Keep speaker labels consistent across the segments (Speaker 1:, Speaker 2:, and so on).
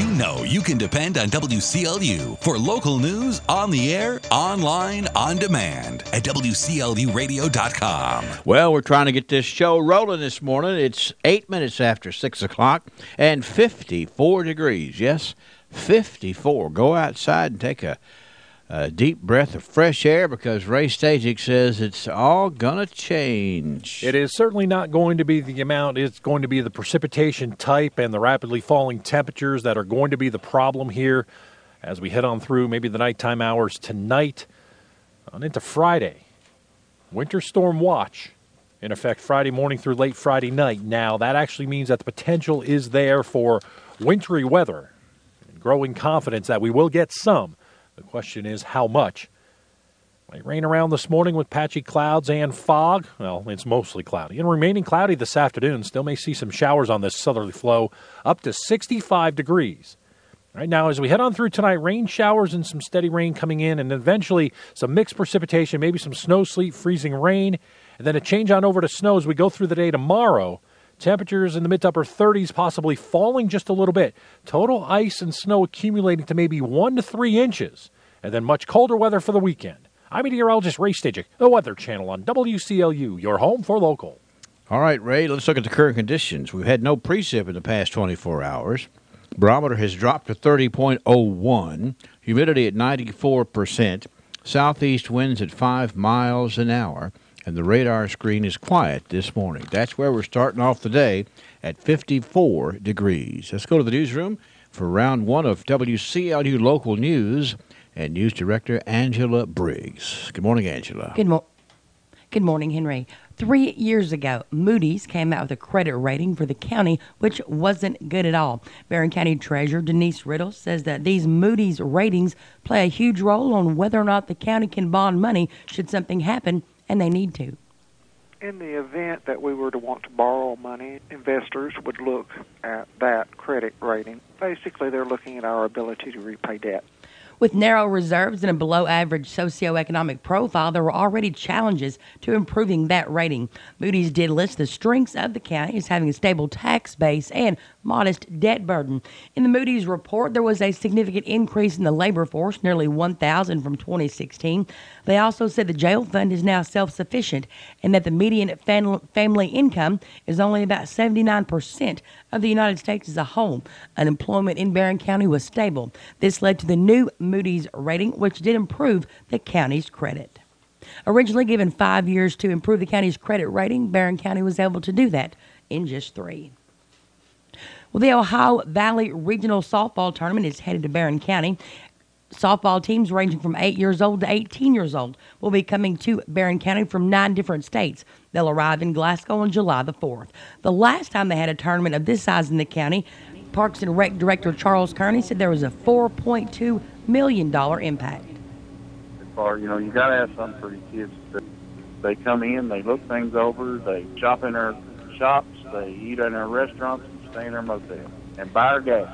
Speaker 1: You know you can depend on WCLU for local news on the air, online, on demand at WCLUradio.com.
Speaker 2: Well, we're trying to get this show rolling this morning. It's 8 minutes after 6 o'clock and 54 degrees. Yes, 54. Go outside and take a deep breath of fresh air because Ray Stajic says it's all going to change.
Speaker 3: It is certainly not going to be the amount. It's going to be the precipitation type and the rapidly falling temperatures that are going to be the problem here as we head on through maybe the nighttime hours tonight on into Friday. Winter storm watch in effect Friday morning through late Friday night. Now, that actually means that the potential is there for wintry weather and growing confidence that we will get some. The question is how much. Might rain around this morning with patchy clouds and fog. Well, it's mostly cloudy. And remaining cloudy this afternoon. Still may see some showers on this southerly flow up to 65 degrees. Right now, as we head on through tonight, rain showers and some steady rain coming in, and eventually some mixed precipitation, maybe some snow, sleet, freezing rain, and then a change on over to snow as we go through the day tomorrow. Temperatures in the mid to upper 30s, possibly falling just a little bit. Total ice and snow accumulating to maybe 1 to 3 inches. And then much colder weather for the weekend. I'm meteorologist Ray Stajic, the Weather Channel on WCLU, your home for local.
Speaker 2: All right, Ray, let's look at the current conditions. We've had no precip in the past 24 hours. Barometer has dropped to 30.01. Humidity at 94%. Southeast winds at 5 miles an hour. And the radar screen is quiet this morning. That's where we're starting off the day at 54 degrees. Let's go to the newsroom for round one of WCLU Local News and News Director Angela Briggs. Good morning, Angela.
Speaker 4: Good morning, Henry. 3 years ago, Moody's came out with a credit rating for the county, which wasn't good at all. Barron County Treasurer Denise Riddle says that these Moody's ratings play a huge role on whether or not the county can bond money should something happen, and they need to.
Speaker 5: In the event that we were to want to borrow money, investors would look at that credit rating. Basically, they're looking at our ability to repay debt.
Speaker 4: With narrow reserves and a below-average socioeconomic profile, there were already challenges to improving that rating. Moody's did list the strengths of the county as having a stable tax base and modest debt burden. In the Moody's report, there was a significant increase in the labor force, nearly 1,000 from 2016. They also said the jail fund is now self-sufficient and that the median family income is only about 79% of the United States as a whole. Unemployment in Barron County was stable. This led to the new Moody's rating, which did improve the county's credit. Originally given 5 years to improve the county's credit rating, Barron County was able to do that in just 3. Well, the Ohio Valley Regional Softball Tournament is headed to Barron County. Softball teams ranging from 8 years old to 18 years old will be coming to Barron County from 9 different states. They'll arrive in Glasgow on July the 4th. The last time they had a tournament of this size in the county, Parks and Rec Director Charles Kearney said there was a $4.2 million impact.
Speaker 6: As far, you got to have something for your kids. They come in, they look things over, they shop in their shops, they eat in their restaurants, and stay in their motel, and buy their gas.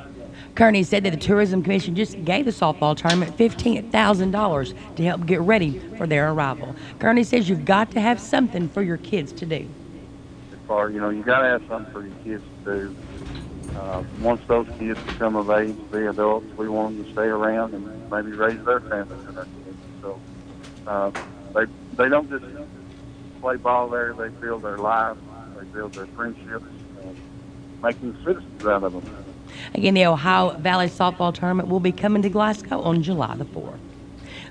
Speaker 4: Kearney said that the Tourism Commission just gave the softball tournament $15,000 to help get ready for their arrival. Kearney says you've got to have something for your kids to do.
Speaker 6: As far, you got to have something for your kids to do. Once those kids become of age, be adults, we want them to stay around and maybe raise their families and their kids. So they don't just play ball there. They build their lives. They build their friendships, making citizens out of them.
Speaker 4: Again, the Ohio Valley Softball Tournament will be coming to Glasgow on July the 4th.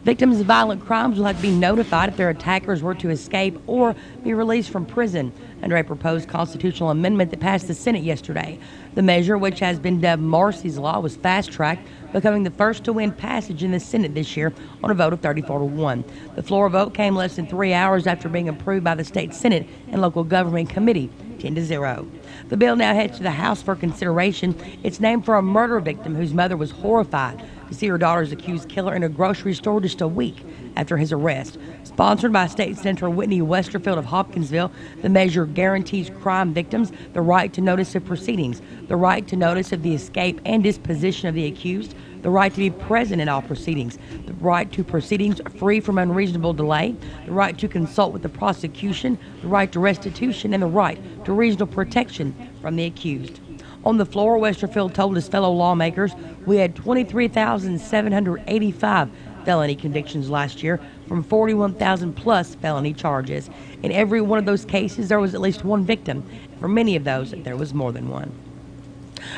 Speaker 4: Victims of violent crimes will have to be notified if their attackers were to escape or be released from prison under a proposed constitutional amendment that passed the Senate yesterday. The measure, which has been dubbed Marcy's Law, was fast-tracked, becoming the first to win passage in the Senate this year on a vote of 34-1. The floor vote came less than 3 hours after being approved by the state Senate and local government committee, 10-0. The bill now heads to the House for consideration. It's named for a murder victim whose mother was horrified to see her daughter's accused killer in a grocery store just a week after his arrest. Sponsored by State Senator Whitney Westerfield of Hopkinsville, the measure guarantees crime victims the right to notice of proceedings, the right to notice of the escape and disposition of the accused, the right to be present in all proceedings, the right to proceedings free from unreasonable delay, the right to consult with the prosecution, the right to restitution, and the right to reasonable protection from the accused. On the floor, Westerfield told his fellow lawmakers, we had 23,785 felony convictions last year from 41,000 plus felony charges. In every one of those cases, there was at least one victim. For many of those, there was more than one.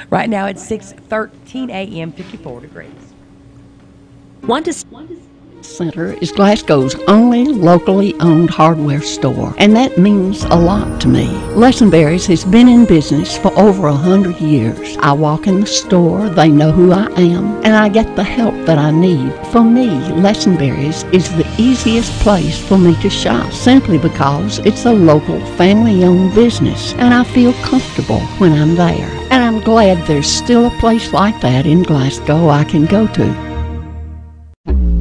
Speaker 4: Right now, it's 6:13 a.m., 54 degrees.
Speaker 7: Center is Glasgow's only locally owned hardware store, and that means a lot to me. Lessonberry's has been in business for over 100 years. I walk in the store, they know who I am, and I get the help that I need. For me, Lessonberry's is the easiest place for me to shop, simply because it's a local family-owned business, and I feel comfortable when I'm there. And I'm glad there's still a place like that in Glasgow I can go to.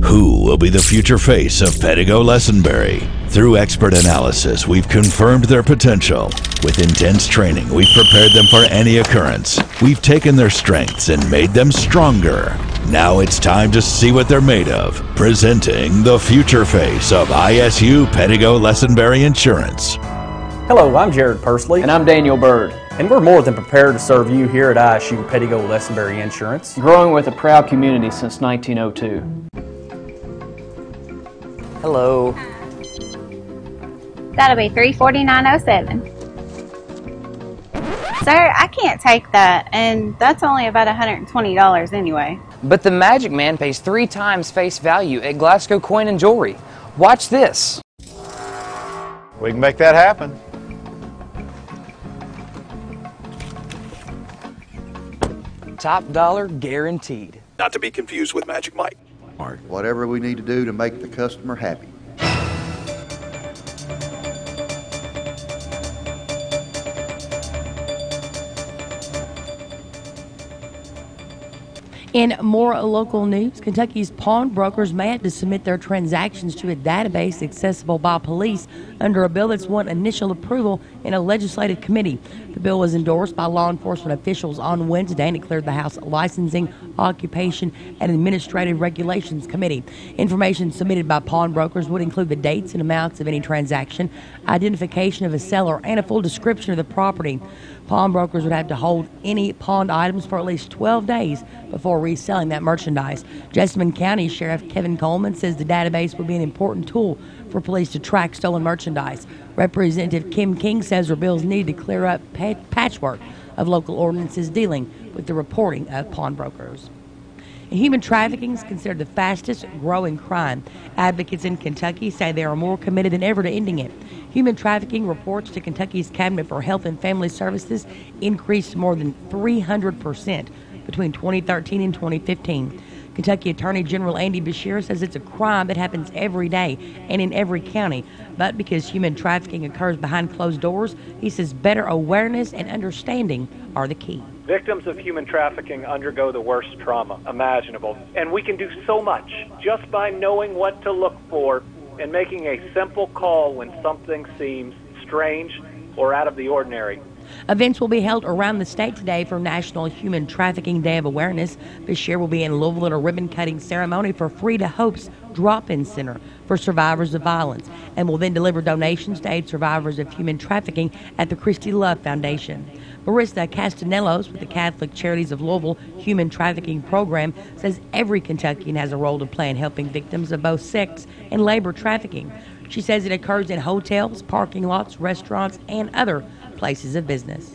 Speaker 8: Who will be the future face of Pettigo Lessonberry? Through expert analysis, we've confirmed their potential. With intense training, we've prepared them for any occurrence. We've taken their strengths and made them stronger. Now it's time to see what they're made of. Presenting the future face of ISU Pettigo Lessonberry Insurance.
Speaker 9: Hello, I'm Jared Pursley.
Speaker 10: And I'm Daniel Bird.
Speaker 9: And we're more than prepared to serve you here at ISU Pettigo Lessonberry Insurance.
Speaker 10: Growing with a proud community since 1902.
Speaker 9: Hello.
Speaker 11: That'll be $349.07. Sir, I can't take that, and that's only about $120 anyway.
Speaker 10: But the Magic Man pays 3 times face value at Glasgow Coin and Jewelry. Watch this.
Speaker 12: We can make that happen.
Speaker 10: Top dollar guaranteed.
Speaker 13: Not to be confused with Magic Mike.
Speaker 14: Whatever we need to do to make the customer happy.
Speaker 4: In more local news, Kentucky's pawnbrokers may have to submit their transactions to a database accessible by police under a bill that's won initial approval in a legislative committee. The bill was endorsed by law enforcement officials on Wednesday and it cleared the House Licensing, Occupation, and Administrative Regulations Committee. Information submitted by pawnbrokers would include the dates and amounts of any transaction, identification of a seller, and a full description of the property. Pawnbrokers would have to hold any pawned items for at least 12 days before reselling that merchandise. Jessamine County Sheriff Kevin Coleman says the database would be an important tool for police to track stolen merchandise. Representative Kim King says her bills need to clear up patchwork of local ordinances dealing with the reporting of pawnbrokers. Human trafficking is considered the fastest growing crime. Advocates in Kentucky say they are more committed than ever to ending it. Human trafficking reports to Kentucky's Cabinet for Health and Family Services increased more than 300% between 2013 and 2015. Kentucky Attorney General Andy Beshear says it's a crime that happens every day and in every county. But because human trafficking occurs behind closed doors, he says better awareness and understanding are the key.
Speaker 15: Victims of human trafficking undergo the worst trauma imaginable, and we can do so much just by knowing what to look for and making a simple call when something seems strange or out of the ordinary.
Speaker 4: Events will be held around the state today for National Human Trafficking Day of Awareness. This year will be in Louisville at a ribbon-cutting ceremony for Free to Hope's Drop-In Center for Survivors of Violence, and will then deliver donations to aid survivors of human trafficking at the Christy Love Foundation. Marissa Castanelos with the Catholic Charities of Louisville Human Trafficking Program says every Kentuckian has a role to play in helping victims of both sex and labor trafficking. She says it occurs in hotels, parking lots, restaurants, and other places of business.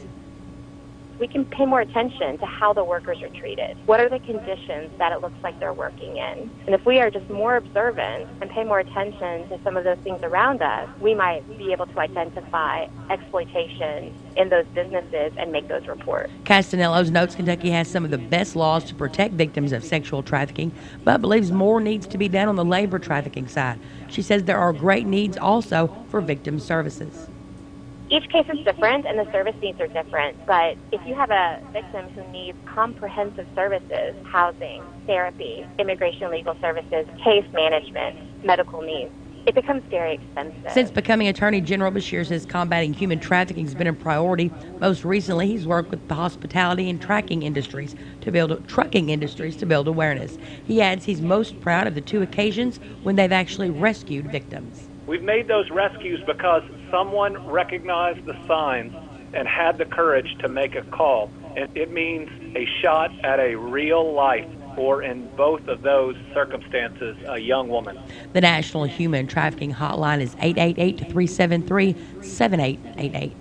Speaker 16: We can pay more attention to how the workers are treated. What are the conditions that it looks like they're working in? And if we are just more observant and pay more attention to some of those things around us, we might be able to identify exploitation in those businesses and make those reports.
Speaker 4: Castanelos notes Kentucky has some of the best laws to protect victims of sexual trafficking, but believes more needs to be done on the labor trafficking side. She says there are great needs also for victim services.
Speaker 16: Each case is different and the service needs are different, but if you have a victim who needs comprehensive services, housing, therapy, immigration legal services, case management, medical needs, it becomes very expensive.
Speaker 4: Since becoming Attorney General, Beshear says combating human trafficking has been a priority. Most recently, he's worked with the hospitality and trucking industries to build awareness. He adds he's most proud of the 2 occasions when they've actually rescued victims.
Speaker 15: We've made those rescues because someone recognized the signs and had the courage to make a call. It means a shot at a real life, or in both of those circumstances, a young woman.
Speaker 4: The National Human Trafficking Hotline is 888-373-7888.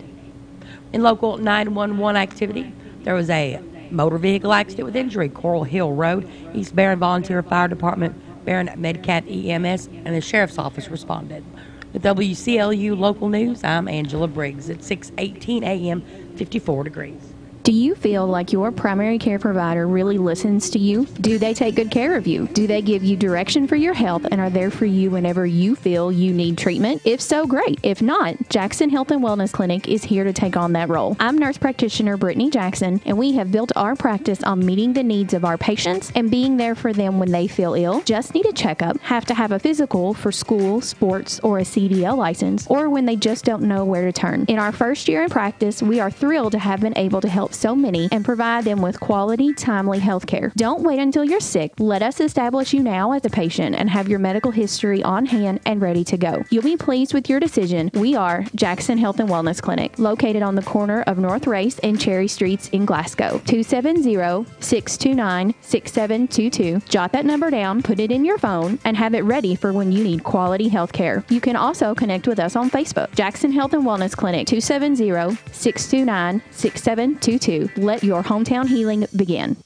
Speaker 4: In local 911 activity, there was a motor vehicle accident with injury, Coral Hill Road. East Barron Volunteer Fire Department, Barron Medcat EMS, and the Sheriff's Office responded. With WCLU Local News, I'm Angela Briggs at 6:18 a.m., 54 degrees.
Speaker 17: Do you feel like your primary care provider really listens to you? Do they take good care of you? Do they give you direction for your health and are there for you whenever you feel you need treatment? If so, great. If not, Jackson Health and Wellness Clinic is here to take on that role. I'm nurse practitioner Brittany Jackson, and we have built our practice on meeting the needs of our patients and being there for them when they feel ill, just need a checkup, have to have a physical for school, sports, or a CDL license, or when they just don't know where to turn. In our first year in practice, we are thrilled to have been able to help so many and provide them with quality, timely health care. Don't wait until you're sick. Let us establish you now as a patient and have your medical history on hand and ready to go. You'll be pleased with your decision. We are Jackson Health and Wellness Clinic, located on the corner of North Race and Cherry Streets in Glasgow. 270-629-6722. Jot that number down, put it in your phone, and have it ready for when you need quality health care. You can also connect with us on Facebook. Jackson Health and Wellness Clinic, 270-629-6722. Let your hometown healing begin.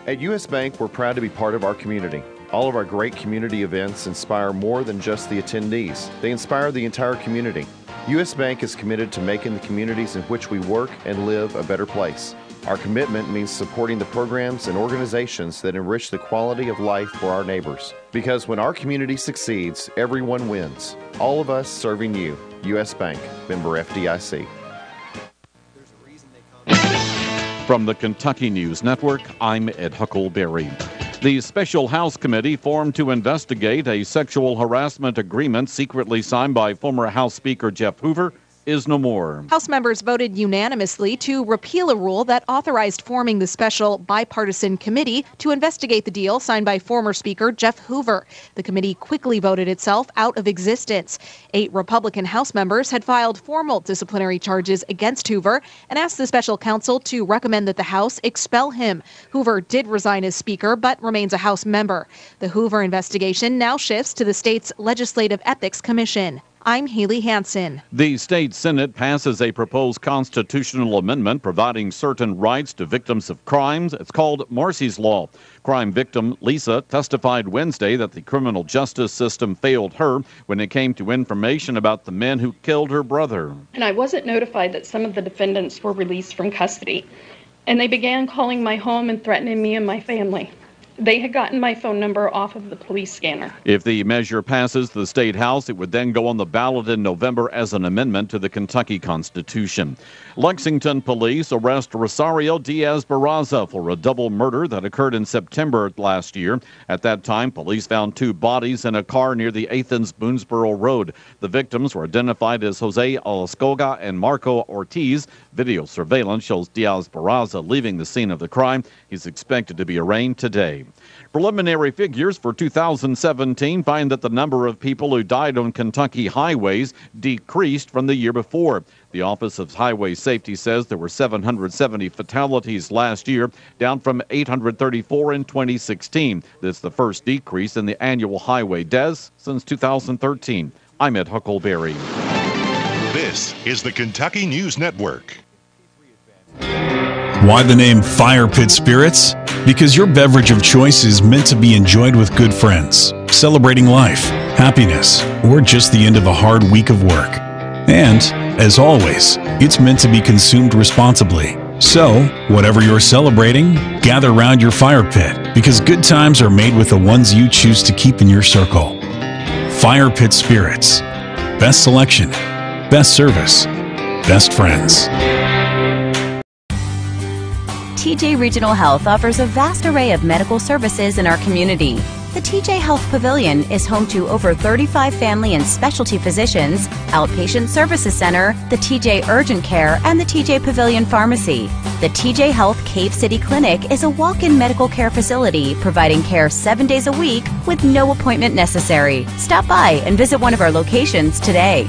Speaker 18: At U.S. Bank, we're proud to be part of our community. All of our great community events inspire more than just the attendees. They inspire the entire community. U.S. Bank is committed to making the communities in which we work and live a better place. Our commitment means supporting the programs and organizations that enrich the quality of life for our neighbors. Because when our community succeeds, everyone wins. All of us serving you. U.S. Bank, member FDIC.
Speaker 19: From the Kentucky News Network, I'm Ed Huckleberry. The Special House Committee formed to investigate a sexual harassment agreement secretly signed by former House Speaker Jeff Hoover is no more.
Speaker 20: House members voted unanimously to repeal a rule that authorized forming the special bipartisan committee to investigate the deal signed by former Speaker Jeff Hoover. The committee quickly voted itself out of existence. 8 Republican House members had filed formal disciplinary charges against Hoover and asked the special counsel to recommend that the House expel him. Hoover did resign as Speaker but remains a House member. The Hoover investigation now shifts to the state's Legislative Ethics Commission. I'm Haley Hansen.
Speaker 19: The state Senate passes a proposed constitutional amendment providing certain rights to victims of crimes. It's called Marsy's Law. Crime victim Lisa testified Wednesday that the criminal justice system failed her when it came to information about the men who killed her brother.
Speaker 21: And I wasn't notified that some of the defendants were released from custody. And they began calling my home and threatening me and my family. They had gotten my phone number off of the police scanner.
Speaker 19: If the measure passes the state house, it would then go on the ballot in November as an amendment to the Kentucky Constitution. Lexington police arrest Rosario Diaz-Barraza for a double murder that occurred in September last year. At that time, police found 2 bodies in a car near the Athens-Boonesboro Road. The victims were identified as Jose Alascoga and Marco Ortiz. Video surveillance shows Diaz-Barraza leaving the scene of the crime. He's expected to be arraigned today. Preliminary figures for 2017 find that the number of people who died on Kentucky highways decreased from the year before. The Office of Highway Safety says there were 770 fatalities last year, down from 834 in 2016. This is the first decrease in the annual highway deaths since 2013. I'm Ed Huckleberry.
Speaker 22: This is the Kentucky News Network.
Speaker 23: Why the name Fire Pit Spirits? Because your beverage of choice is meant to be enjoyed with good friends, celebrating life, happiness, or just the end of a hard week of work. And, as always, it's meant to be consumed responsibly. So, whatever you're celebrating, gather round your fire pit, because good times are made with the ones you choose to keep in your circle. Fire Pit Spirits. Best selection, best service, best friends.
Speaker 24: TJ Regional Health offers a vast array of medical services in our community. The TJ Health Pavilion is home to over 35 family and specialty physicians, outpatient services center, the TJ Urgent Care, and the TJ Pavilion Pharmacy. The TJ Health Cave City Clinic is a walk-in medical care facility providing care 7 days a week with no appointment necessary. Stop by and visit one of our locations today.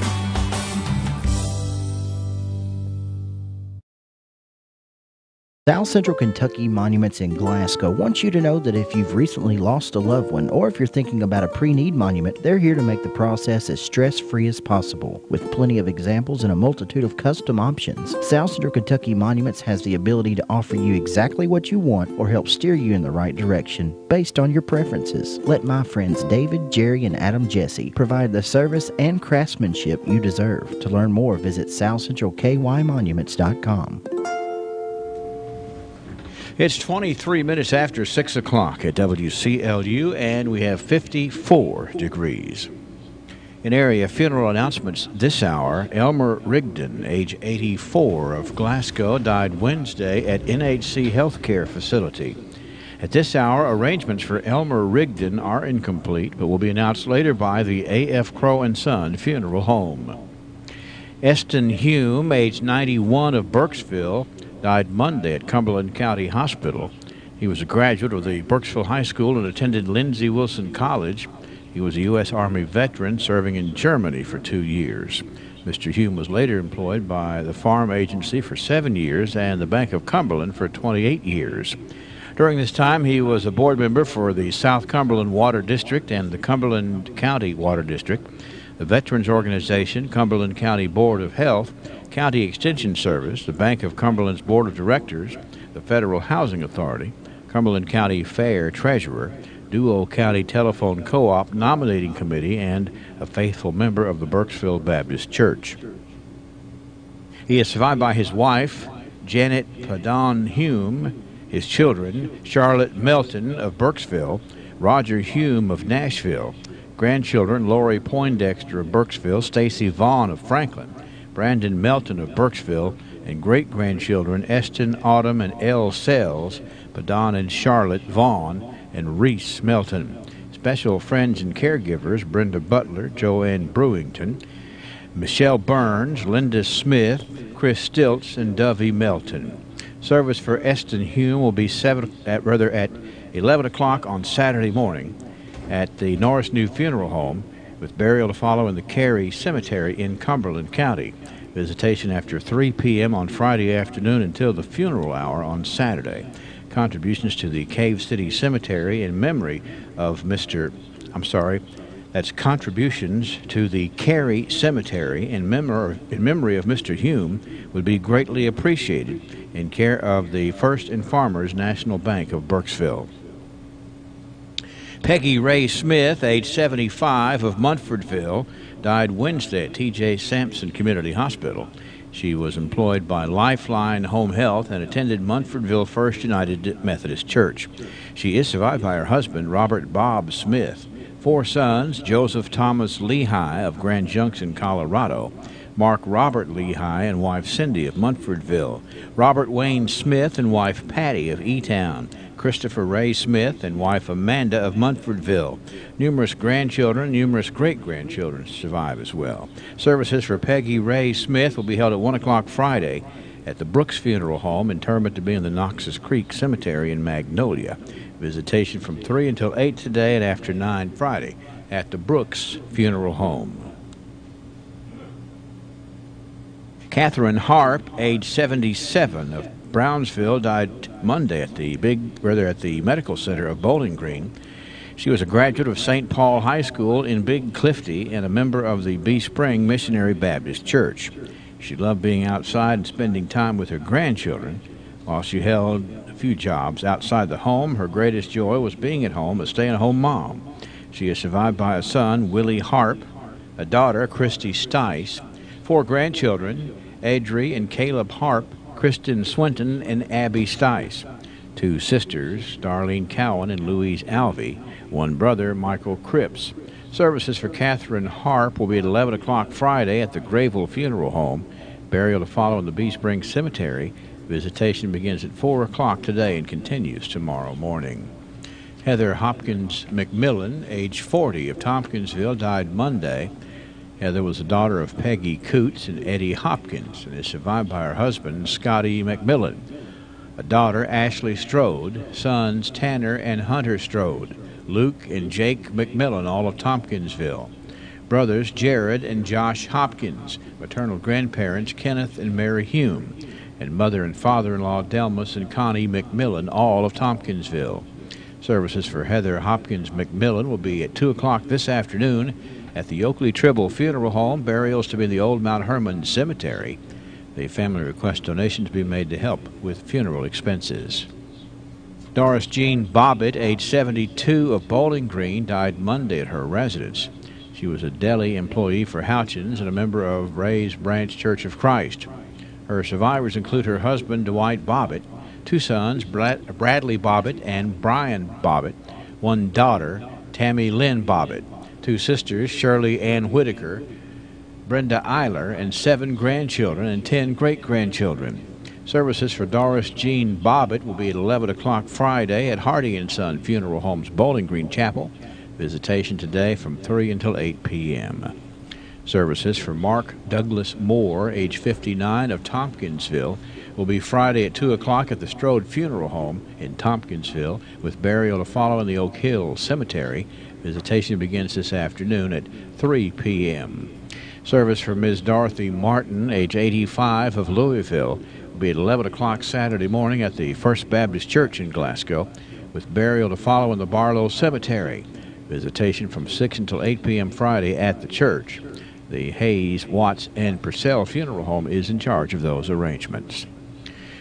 Speaker 1: South Central Kentucky Monuments in Glasgow wants you to know that if you've recently lost a loved one or if you're thinking about a pre-need monument, they're here to make the process as stress-free as possible. With plenty of examples and a multitude of custom options, South Central Kentucky Monuments has the ability to offer you exactly what you want or help steer you in the right direction based on your preferences. Let my friends David, Jerry, and Adam Jesse provide the service and craftsmanship you deserve. To learn more, visit southcentralkymonuments.com.
Speaker 2: It's 23 minutes after 6 o'clock at WCLU, and we have 54 degrees. In area funeral announcements this hour, Elmer Rigdon, age 84, of Glasgow, died Wednesday at NHC Healthcare Facility. At this hour, arrangements for Elmer Rigdon are incomplete, but will be announced later by the A.F. Crow & Son Funeral Home. Eston Hume, age 91, of Burkesville, died Monday at Cumberland County Hospital. He was a graduate of the Burkesville High School and attended Lindsey Wilson College. He was a U.S. Army veteran serving in Germany for 2 years. Mr. Hume was later employed by the Farm Agency for 7 years and the Bank of Cumberland for 28 years. During this time, he was a board member for the South Cumberland Water District and the Cumberland County Water District, the Veterans Organization, Cumberland County Board of Health, County Extension Service, the Bank of Cumberland's Board of Directors, the Federal Housing Authority, Cumberland County Fair Treasurer, Duo County Telephone Co-op Nominating Committee, and a faithful member of the Burkesville Baptist Church. He is survived by his wife, Janet Padon Hume, his children, Charlotte Melton of Burkesville, Roger Hume of Nashville, grandchildren, Lori Poindexter of Burkesville, Stacy Vaughn of Franklin, Brandon Melton of Burkesville, and great-grandchildren Eston, Autumn, and Elle Sells, Padon and Charlotte Vaughn, and Reese Melton. Special friends and caregivers, Brenda Butler, Joanne Brewington, Michelle Burns, Linda Smith, Chris Stilts, and Dovey Melton. Service for Eston Hume will be at 11 o'clock on Saturday morning at the Norris New Funeral Home, with burial to follow in the Cary Cemetery in Cumberland County. Visitation after 3 p.m. on Friday afternoon until the funeral hour on Saturday. Contributions to the Cave City Cemetery in memory of that's contributions to the Cary Cemetery in memory of Mr. Hume would be greatly appreciated, in care of the First and Farmers National Bank of Burkesville. Peggy Ray Smith, age 75, of Munfordville, died Wednesday at T.J. Sampson Community Hospital. She was employed by Lifeline Home Health and attended Munfordville First United Methodist Church. She is survived by her husband, Robert Bob Smith, 4 sons, Joseph Thomas Lehigh of Grand Junction, Colorado, Mark Robert Lehigh and wife Cindy of Munfordville, Robert Wayne Smith and wife Patty of E-Town, Christopher Ray Smith and wife Amanda of Munfordville. Numerous grandchildren, numerous great-grandchildren survive as well. Services for Peggy Ray Smith will be held at 1 o'clock Friday at the Brooks Funeral Home, interment to be in the Knox's Creek Cemetery in Magnolia. Visitation from 3 until 8 today and after 9 Friday at the Brooks Funeral Home. Catherine Harp, age 77, of Brownsville, died Monday at the Medical Center of Bowling Green. She was a graduate of St. Paul High School in Big Clifty and a member of the Bee Spring Missionary Baptist Church. She loved being outside and spending time with her grandchildren. While she held a few jobs outside the home, her greatest joy was being at home, a stay-at-home mom. She is survived by a son, Willie Harp, a daughter, Christy Stice, 4 grandchildren, Adri and Caleb Harp, Kristen Swinton, and Abby Stice, 2 sisters, Darlene Cowan and Louise Alvey, 1 brother, Michael Cripps. Services for Catherine Harp will be at 11 o'clock Friday at the Grayville Funeral Home. Burial to follow in the Bee Spring Cemetery. Visitation begins at 4 o'clock today and continues tomorrow morning. Heather Hopkins McMillan, age 40, of Tompkinsville, died Monday. Heather was the daughter of Peggy Coots and Eddie Hopkins and is survived by her husband, Scotty McMillan, a daughter, Ashley Strode, sons, Tanner and Hunter Strode, Luke and Jake McMillan, all of Tompkinsville, brothers, Jared and Josh Hopkins, maternal grandparents, Kenneth and Mary Hume, and mother and father-in-law Delmas and Connie McMillan, all of Tompkinsville. Services for Heather Hopkins McMillan will be at 2 o'clock this afternoon at the Oakley Tribble Funeral Home. Burials to be in the Old Mount Hermon Cemetery. The family requests donations be made to help with funeral expenses. Doris Jean Bobbitt, age 72, of Bowling Green, died Monday at her residence. She was a deli employee for Houchins and a member of Ray's Branch Church of Christ. Her survivors include her husband, Dwight Bobbitt, 2 sons, Bradley Bobbitt and Brian Bobbitt, 1 daughter, Tammy Lynn Bobbitt, 2 sisters, Shirley Ann Whitaker, Brenda Eiler, and 7 grandchildren and 10 great-grandchildren. Services for Doris Jean Bobbitt will be at 11 o'clock Friday at Hardy & Son Funeral Home's Bowling Green Chapel. Visitation today from 3 until 8 p.m. Services for Mark Douglas Moore, age 59, of Tompkinsville, will be Friday at 2 o'clock at the Strode Funeral Home in Tompkinsville, with burial to follow in the Oak Hill Cemetery. Visitation begins this afternoon at 3 p.m. Service for Ms. Dorothy Martin, age 85, of Louisville, will be at 11 o'clock Saturday morning at the First Baptist Church in Glasgow, with burial to follow in the Barlow Cemetery. Visitation from 6 until 8 p.m. Friday at the church. The Hayes, Watts, and Purcell Funeral Home is in charge of those arrangements.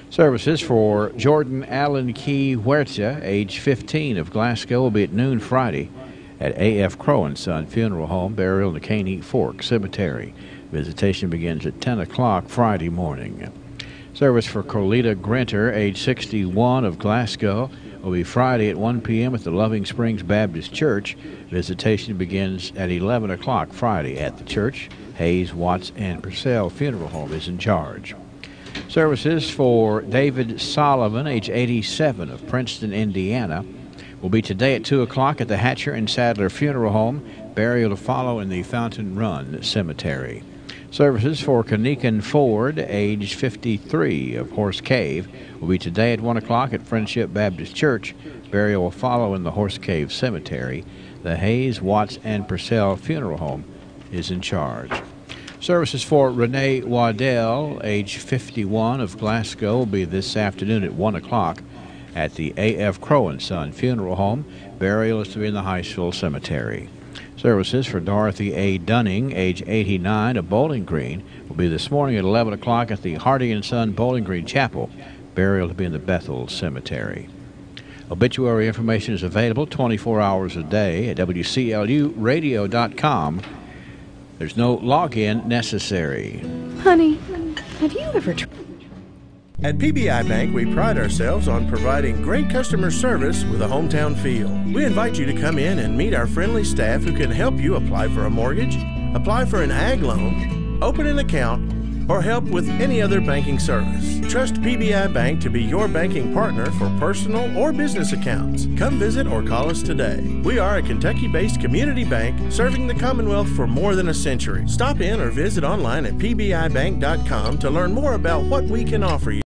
Speaker 2: Services for Jordan Allen Key Huerta, age 15, of Glasgow, will be at noon Friday at A.F. Crow & Son Funeral Home, burial in the Caney Fork Cemetery. Visitation begins at 10 o'clock Friday morning. Service for Colita Grinter, age 61, of Glasgow, will be Friday at 1 p.m. at the Loving Springs Baptist Church. Visitation begins at 11 o'clock Friday at the church. Hayes, Watts, and Purcell Funeral Home is in charge. Services for David Sullivan, age 87, of Princeton, Indiana, will be today at 2 o'clock at the Hatcher and Sadler Funeral Home. Burial to follow in the Fountain Run Cemetery. Services for Kanikan Ford, age 53, of Horse Cave, will be today at 1 o'clock at Friendship Baptist Church. Burial will follow in the Horse Cave Cemetery. The Hayes, Watts, and Purcell Funeral Home is in charge. Services for Renee Waddell, age 51, of Glasgow, will be this afternoon at 1 o'clock at the A.F. Crow & Son Funeral Home. Burial is to be in the Highsville Cemetery. Services for Dorothy A. Dunning, age 89, of Bowling Green, will be this morning at 11 o'clock at the Hardy & Son Bowling Green Chapel. Burial to be in the Bethel Cemetery. Obituary information is available 24 hours a day at WCLUradio.com. There's no login necessary.
Speaker 3: Honey, have you ever tried?
Speaker 5: At PBI Bank, we pride ourselves on providing great customer service with a hometown feel. We invite you to come in and meet our friendly staff who can help you apply for a mortgage, apply for an ag loan, open an account, or help with any other banking service. Trust PBI Bank to be your banking partner for personal or business accounts. Come visit or call us today. We are a Kentucky-based community bank serving the Commonwealth for more than a century. Stop in or visit online at pbibank.com to learn more about what we can offer you.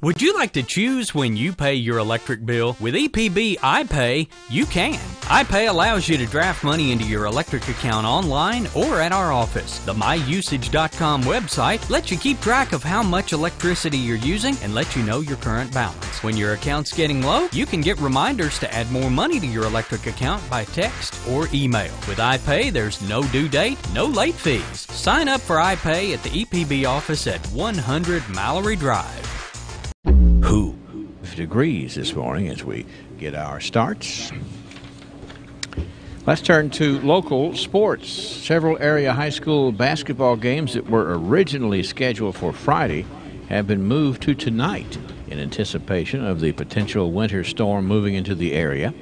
Speaker 6: Would you like to choose when you pay your electric bill? With EPB iPay, you can. iPay allows you to draft money into your electric account online or at our office. The myusage.com website lets you keep track of how much electricity you're using and lets you know your current balance. When your account's getting low, you can get reminders to add more money to your electric account by text or email. With iPay, there's no due date, no late fees. Sign up for iPay at the EPB office at 100 Mallory Drive.
Speaker 2: Who degrees this morning as we get our starts. Let's turn to local sports. Several area high school basketball games that were originally scheduled for Friday have been moved to tonight in anticipation of the potential winter storm moving into the area.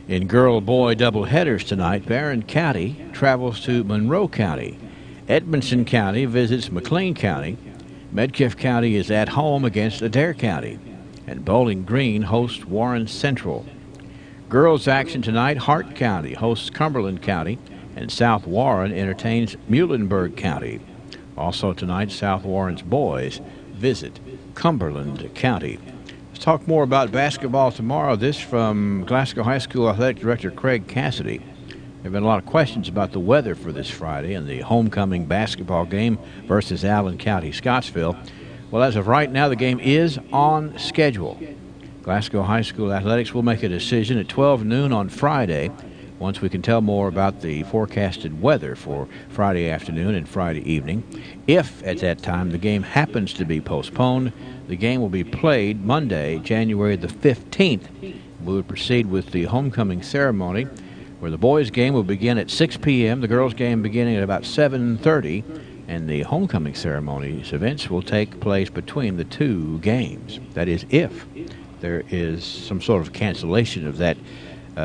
Speaker 2: In girl-boy doubleheaders tonight, Barron County travels to Monroe County. Edmondson County visits McLean County. Medcalf County is at home against Adair County, and Bowling Green hosts Warren Central. Girls action tonight, Hart County hosts Cumberland County, and South Warren entertains Muhlenberg County. Also tonight, South Warren's boys visit Cumberland County. Let's talk more about basketball tomorrow. This from Glasgow High School Athletic Director Craig Cassidy. have been a lot of questions about the weather for this Friday and the homecoming basketball game versus Allen County Scottsville. Well, as of right now, the game is on schedule. Glasgow High School Athletics will make a decision at 12 noon on Friday once we can tell more about the forecasted weather for Friday afternoon and Friday evening. If at that time the game happens to be postponed, the game will be played Monday, January the 15th. We would proceed with the homecoming ceremony, where the boys' game will begin at 6 p.m., the girls' game beginning at about 7:30, and the homecoming ceremonies events will take place between the two games. That is, if there is some sort of cancellation of that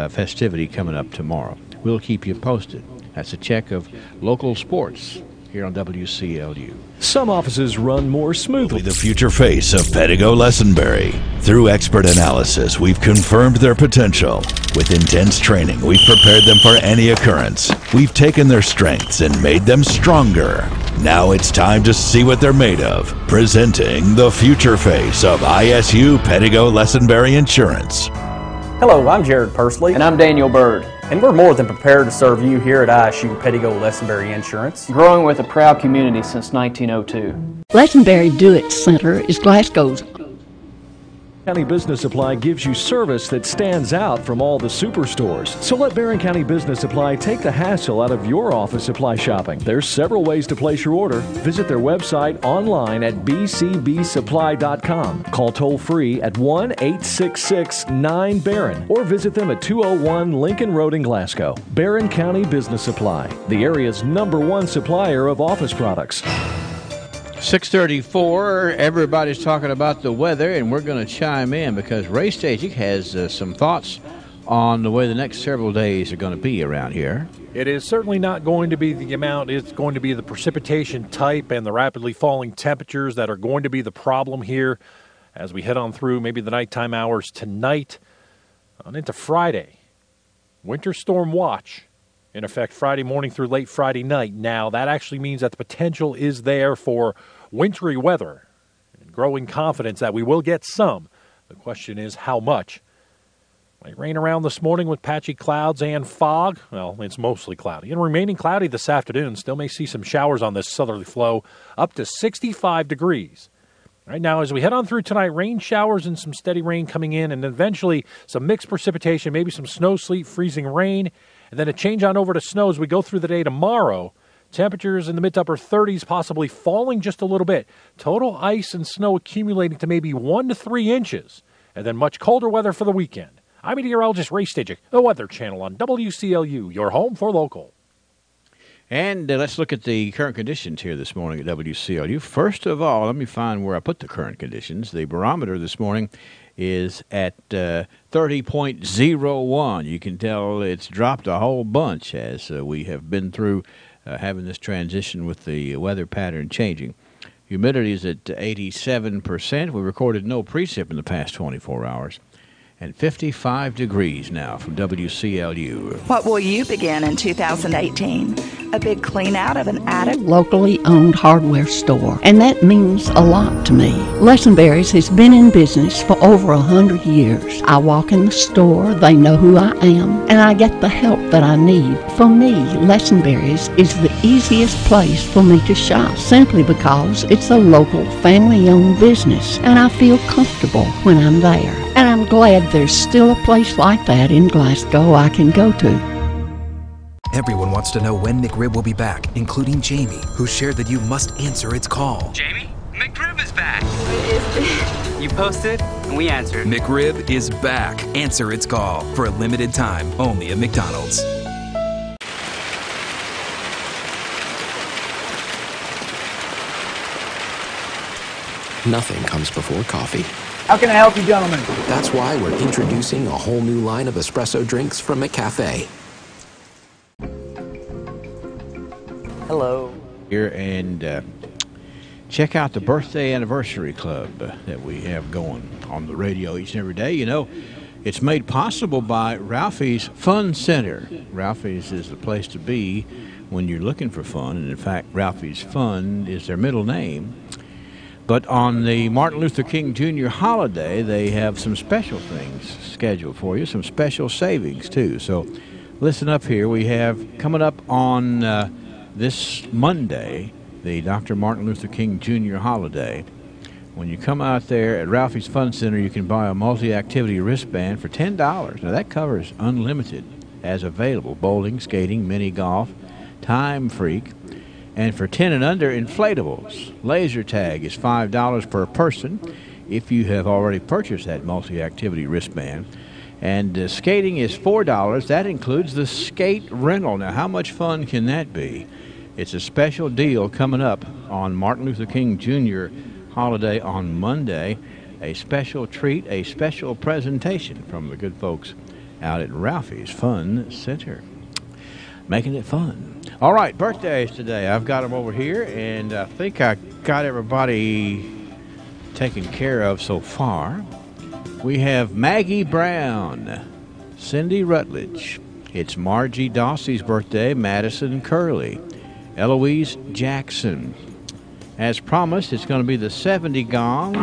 Speaker 2: festivity coming up tomorrow. We'll keep you posted. That's a check of local sports here on WCLU.
Speaker 7: Some offices run more smoothly.
Speaker 8: The future face of Pedigo Lessenberry. Through expert analysis, we've confirmed their potential. With intense training, we've prepared them for any occurrence. We've taken their strengths and made them stronger. Now it's time to see what they're made of. Presenting the future face of ISU Pedigo Lessenberry Insurance.
Speaker 9: Hello, I'm Jared Pursley.
Speaker 11: And I'm Daniel Bird.
Speaker 9: And we're more than prepared to serve you here at ISU Pedigo Lessenberry Insurance.
Speaker 11: Growing with a proud community since 1902.
Speaker 25: Lessenberry Do-It Center is Glasgow's
Speaker 7: County Business Supply gives you service that stands out from all the superstores. So let Barron County Business Supply take the hassle out of your office supply shopping. There's several ways to place your order. Visit their website online at bcbsupply.com. Call toll-free at 1-866-9-BARRON or visit them at 201 Lincoln Road in Glasgow. Barron County Business Supply, the area's #1 supplier of office products.
Speaker 2: 6:34, everybody's talking about the weather, and we're going to chime in because Ray Stajic has some thoughts on the way the next several days are going to be around here.
Speaker 26: It is certainly not going to be the amount. It's going to be the precipitation type and the rapidly falling temperatures that are going to be the problem here as we head on through maybe the nighttime hours tonight on into Friday. Winter storm watch in effect Friday morning through late Friday night. Now, that actually means that the potential is there for wintry weather and growing confidence that we will get some. The question is how much. Might rain around this morning with patchy clouds and fog. Well, it's mostly cloudy. And remaining cloudy this afternoon. Still may see some showers on this southerly flow up to 65 degrees. Right now, as we head on through tonight, rain showers and some steady rain coming in, and eventually some mixed precipitation, maybe some snow, sleet, freezing rain. And then a change on over to snow as we go through the day tomorrow. Temperatures in the mid to upper 30s, possibly falling just a little bit. Total ice and snow accumulating to maybe 1 to 3 inches. And then much colder weather for the weekend. I'm meteorologist Ray Stajic, the Weather Channel on WCLU, your home for local.
Speaker 2: And let's look at the current conditions here this morning at WCLU. First of all, let me find where I put the current conditions. The barometer this morning is at 30.01. You can tell it's dropped a whole bunch as we have been through having this transition with the weather pattern changing. Humidity is at 87%. We recorded no precip in the past 24 hours. And 55 degrees now from WCLU.
Speaker 27: What will you begin in 2018? A big clean out of an attic?
Speaker 25: Locally owned hardware store, and that means a lot to me. Lessenberry's has been in business for over 100 years. I walk in the store, they know who I am, and I get the help that I need. For me, Lessenberry's is the easiest place for me to shop, simply because it's a local family-owned business, and I feel comfortable when I'm there. And I'm glad there's still a place like that in Glasgow I can go to.
Speaker 28: Everyone wants to know when McRib will be back, including Jamie, who shared that you must answer its call.
Speaker 29: Jamie, McRib is back. You posted, and we answered.
Speaker 28: McRib is back. Answer its call for a limited time, only at McDonald's.
Speaker 30: Nothing comes before coffee.
Speaker 29: How can I help you, gentlemen?
Speaker 30: That's why we're introducing a whole new line of espresso drinks from McCafe.
Speaker 29: Hello.
Speaker 2: Here and check out the birthday anniversary club that we have going on the radio each and every day. You know, it's made possible by Ralphie's Fun Center. Ralphie's is the place to be when you're looking for fun, and in fact, Ralphie's Fun is their middle name. But on the Martin Luther King Jr. holiday, they have some special things scheduled for you, some special savings, too. So Listen up here. We have coming up on this Monday, the Dr. Martin Luther King Jr. holiday. When you come out there at Ralphie's Fun Center, you can buy a multi-activity wristband for $10. Now, that covers unlimited as available bowling, skating, mini golf, Time Freak, and for 10 and under, inflatables. Laser tag is $5 per person if you have already purchased that multi-activity wristband. And skating is $4. That includes the skate rental. Now, how much fun can that be? It's a special deal coming up on Martin Luther King Jr. holiday on Monday. A special treat, a special presentation from the good folks out at Ralphie's Fun Center. Making it fun. All right, birthdays today. I've got them over here, and I think I got everybody taken care of so far. We have Maggie Brown, Cindy Rutledge. It's Margie Dossey's birthday, Madison Curley, Eloise Jackson. As promised, it's going to be the 70 gong.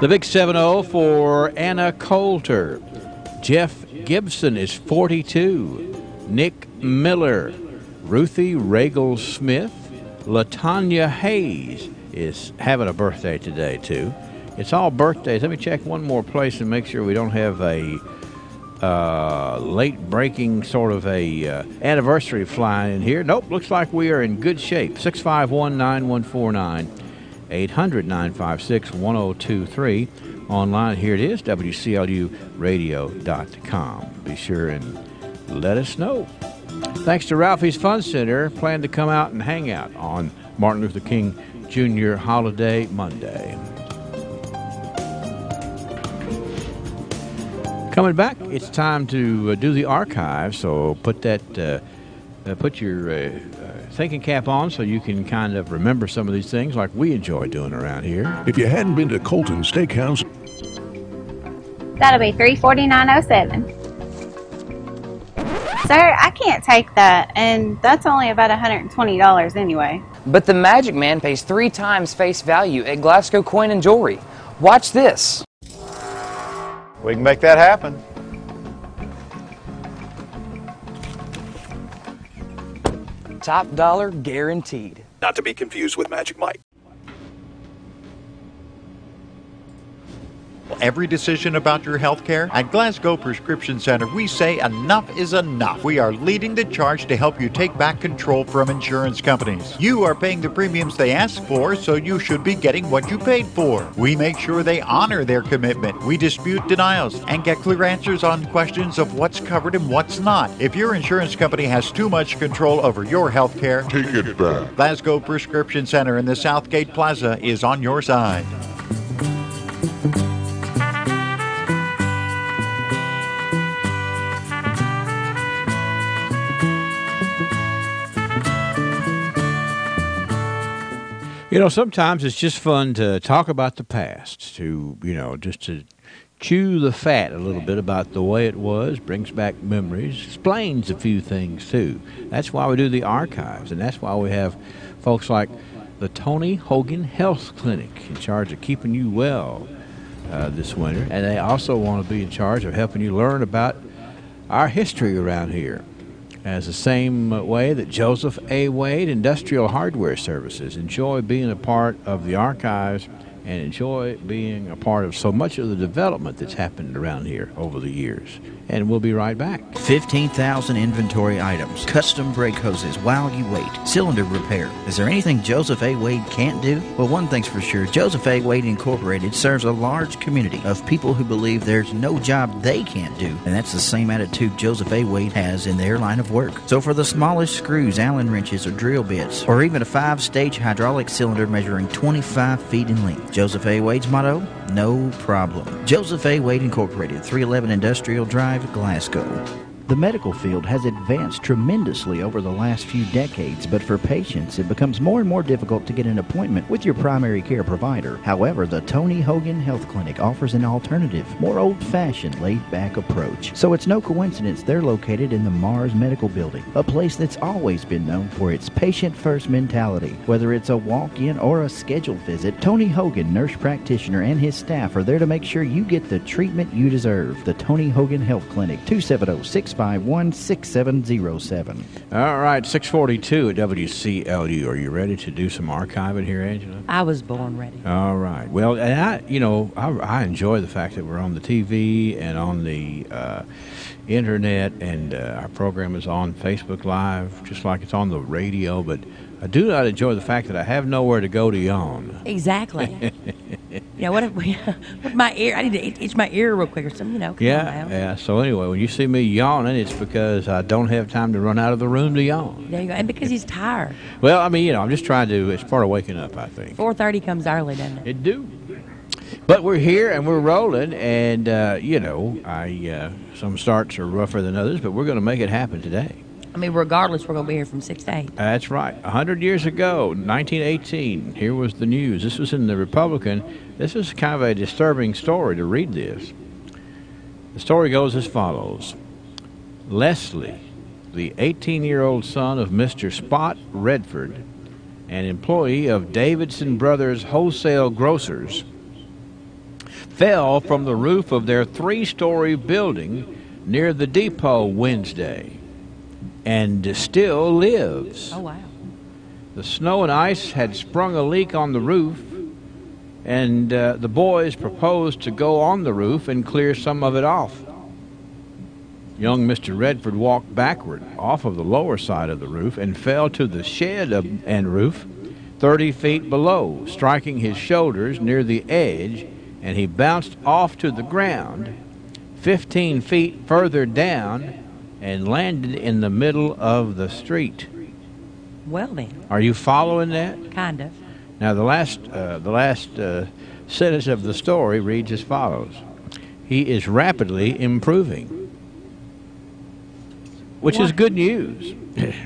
Speaker 2: The big 7-0 for Anna Coulter. Jeff Gibson is 42. Nick Miller, Ruthie Regal-Smith, LaTanya Hayes is having a birthday today, too. It's all birthdays. Let me check one more place and make sure we don't have a late-breaking sort of a anniversary flying in here. Nope, looks like we are in good shape. 651-9149, 800-956-1023. Online, here it is, WCLUradio.com. Be sure and let us know. Thanks to Ralphie's Fun Center, plan to come out and hang out on Martin Luther King Jr. Holiday Monday. Coming back, it's time to do the archive, so put that, put your thinking cap on so you can kind of remember some of these things like we enjoy doing around here.
Speaker 4: If you hadn't been to Colton Steakhouse,
Speaker 10: that'll be $349.07. Sir, I can't take that, and that's only about $120 anyway.
Speaker 12: But the Magic Man pays 3 times face value at Glasgow Coin and Jewelry. Watch this.
Speaker 13: We can make that happen.
Speaker 12: Top dollar guaranteed.
Speaker 4: Not to be confused with Magic Mike.
Speaker 14: Every decision about your health care? At Glasgow Prescription Center, we say enough is enough. We are leading the charge to help you take back control from insurance companies. You are paying the premiums they ask for, so you should be getting what you paid for. We make sure they honor their commitment. We dispute denials and get clear answers on questions of what's covered and what's not. If your insurance company has too much control over your health care,
Speaker 4: take it back.
Speaker 14: Glasgow Prescription Center in the Southgate Plaza is on your side.
Speaker 2: You know, sometimes it's just fun to talk about the past, to, just to chew the fat a little bit about the way it was, brings back memories, explains a few things, too. That's why we do the archives, and that's why we have folks like the Tony Hogan Health Clinic in charge of keeping you well this winter. And they also want to be in charge of helping you learn about our history around here. As the same way that Joseph A. Wade Industrial Hardware Services enjoy being a part of the archives and enjoy being a part of so much of the development that's happened around here over the years. And we'll be right back.
Speaker 1: 15,000 inventory items, custom brake hoses while you wait, cylinder repair. Is there anything Joseph A. Wade can't do? Well, one thing's for sure, Joseph A. Wade Incorporated serves a large community of people who believe there's no job they can't do. And that's the same attitude Joseph A. Wade has in their line of work. So for the smallest screws, Allen wrenches, or drill bits, or even a 5-stage hydraulic cylinder measuring 25 feet in length, Joseph A. Wade's motto? No problem. Joseph A. Wade Incorporated, 311 Industrial Drive, Glasgow. The medical field has advanced tremendously over the last few decades, but for patients, it becomes more and more difficult to get an appointment with your primary care provider. However, the Tony Hogan Health Clinic offers an alternative, more old-fashioned, laid-back approach. So it's no coincidence they're located in the Mars Medical Building, a place that's always been known for its patient-first mentality. Whether it's a walk-in or a scheduled visit, Tony Hogan, nurse practitioner, and his staff are there to make sure you get the treatment you deserve. The Tony Hogan Health Clinic, 270-651-6707.
Speaker 2: All right, 642 at WCLU. Are you ready to do some archiving here, Angela?
Speaker 15: I was born ready.
Speaker 2: All right. Well, and I enjoy the fact that we're on the TV and on the internet, and our program is on Facebook Live, just like it's on the radio. But I do not enjoy the fact that I have nowhere to go to yawn.
Speaker 15: Exactly. What if my ear? I need to itch my ear real quick or something. Come on now.
Speaker 2: Yeah. So anyway, when you see me yawning, it's because I don't have time to run out of the room to yawn.
Speaker 15: There you go, and because he's tired.
Speaker 2: Well, I mean, I'm just trying to. It's part of waking up, I think.
Speaker 15: 4:30 comes early, doesn't it?
Speaker 2: It do. But we're here and we're rolling, and some starts are rougher than others, but we're going to make it happen today.
Speaker 15: I mean, regardless, we're going to be here from 6 to 8.
Speaker 2: That's right. 100 years ago, 1918, here was the news. This was in the Republican. This is kind of a disturbing story to read this. The story goes as follows. Leslie, the 18-year-old son of Mr. Spot Redford, an employee of Davidson Brothers Wholesale Grocers, fell from the roof of their 3-story building near the depot Wednesday and still lives.
Speaker 15: Oh, wow.
Speaker 2: The snow and ice had sprung a leak on the roof, and the boys proposed to go on the roof and clear some of it off. Young Mr. Redford walked backward off of the lower side of the roof and fell to the shed and roof 30 feet below, striking his shoulders near the edge, and he bounced off to the ground 15 feet further down and landed in the middle of the street.
Speaker 15: Well then.
Speaker 2: Are you following that?
Speaker 15: Kind of.
Speaker 2: Now the last sentence of the story reads as follows: he is rapidly improving, which is good news.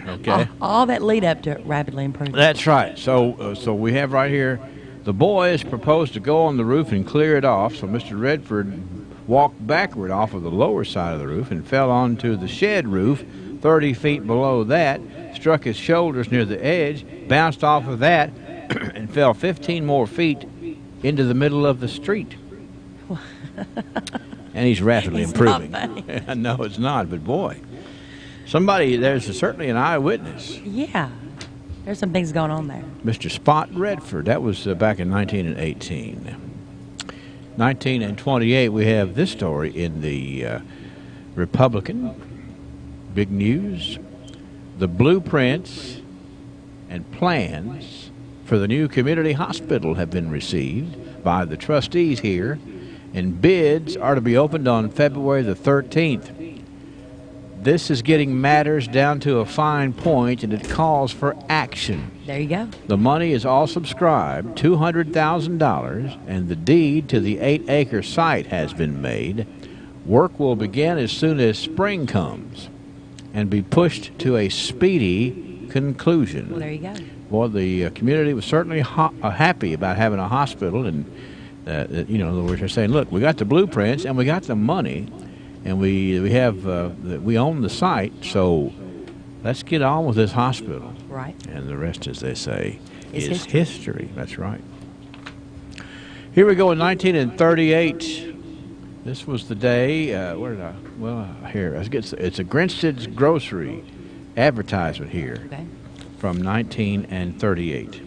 Speaker 2: Okay.
Speaker 15: All that lead up to rapidly improving.
Speaker 2: That's right. So we have right here, the boys proposed to go on the roof and clear it off. So Mr. Redford walked backward off of the lower side of the roof and fell onto the shed roof 30 feet below that, struck his shoulders near the edge, bounced off of that, and fell 15 more feet into the middle of the street. And he's rapidly improving.
Speaker 15: Not funny.
Speaker 2: No, it's not, but boy, there's certainly an eyewitness.
Speaker 15: Yeah, there's some things going on there.
Speaker 2: Mr. Spot Redford, that was back in 1918. 1928, we have this story in the Republican. Big news. The blueprints and plans for the new community hospital have been received by the trustees here, and bids are to be opened on February the 13th. This is getting matters down to a fine point, and it calls for action.
Speaker 15: There you go.
Speaker 2: The money is all subscribed, $200,000, and the deed to the 8-acre site has been made. Work will begin as soon as spring comes and be pushed to a speedy conclusion.
Speaker 15: Well, there you go.
Speaker 2: Well, the community was certainly happy about having a hospital, and in other words, they're saying, look, we got the blueprints and we got the money, and we own the site, so let's get on with this hospital.
Speaker 15: Right.
Speaker 2: And the rest, as they say, is history. That's right. Here we go in 1938. This was the day. Here. It's a Grinstead's Grocery advertisement here.
Speaker 15: Okay.
Speaker 2: From 1938.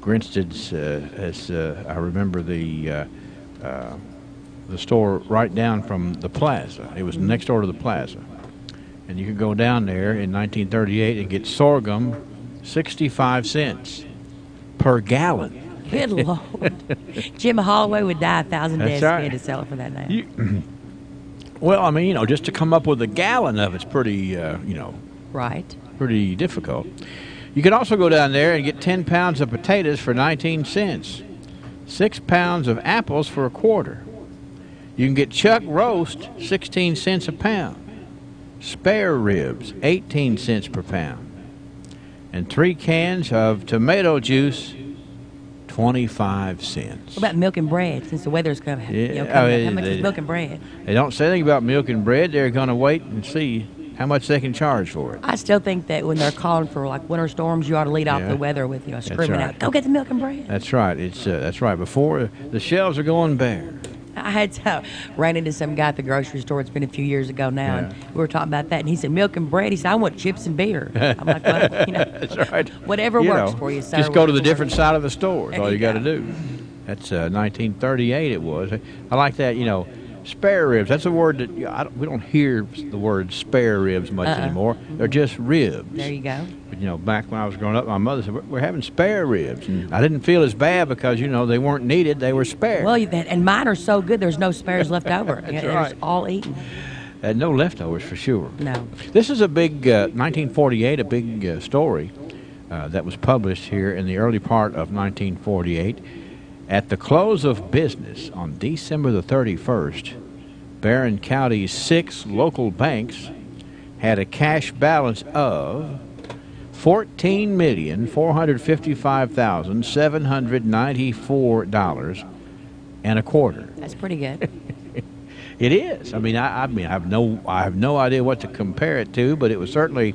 Speaker 2: Grinstead's, I remember the store right down from the plaza. It was next door to the plaza. And you could go down there in 1938 and get sorghum 65 cents per gallon.
Speaker 15: Good Lord. Jim Holloway would die 1,000 deaths if he had to sell it for that now.
Speaker 2: Well, I mean, just to come up with a gallon of it's pretty,
Speaker 15: Right.
Speaker 2: pretty difficult. You could also go down there and get 10 pounds of potatoes for 19 cents, 6 pounds of apples for $0.25. You can get chuck roast 16 cents a pound, spare ribs, 18 cents per pound. And 3 cans of tomato juice, 25 cents.
Speaker 15: What about milk and bread, since the weather's coming?
Speaker 2: Yeah,
Speaker 15: How much is milk and bread?
Speaker 2: They don't say anything about milk and bread. They're going to wait and see how much they can charge for it.
Speaker 15: I still think that when they're calling for like winter storms, you ought to lead off the weather with screaming out, "Go get the milk and bread!"
Speaker 2: That's right. That's right. Before the shelves are going bare.
Speaker 15: I had ran into some guy at the grocery store. It's been a few years ago now, and we were talking about that. And he said, "Milk and bread." He said, "I want chips and beer." I'm like, "Well,
Speaker 2: That's right.
Speaker 15: Whatever works for you, sir."
Speaker 2: Just go to the different side of the store. That's all you got to
Speaker 15: go.
Speaker 2: do. That's 1938. It was. I like that. Spare ribs. That's a word that we don't hear the word spare ribs much anymore. They're just ribs.
Speaker 15: There you go.
Speaker 2: But back when I was growing up, my mother said we're having spare ribs, and I didn't feel as bad because they weren't needed; they were spare.
Speaker 15: Well, and mine are so good. There's no spares left over.
Speaker 2: That's
Speaker 15: They're
Speaker 2: right.
Speaker 15: all eaten.
Speaker 2: And no leftovers for sure.
Speaker 15: No.
Speaker 2: This is a big 1948, a big story that was published here in the early part of 1948. At the close of business on December the 31st, Barron County's 6 local banks had a cash balance of $14,455,794 and a quarter.
Speaker 15: That's pretty good.
Speaker 2: It is. I have no idea what to compare it to, but it was certainly.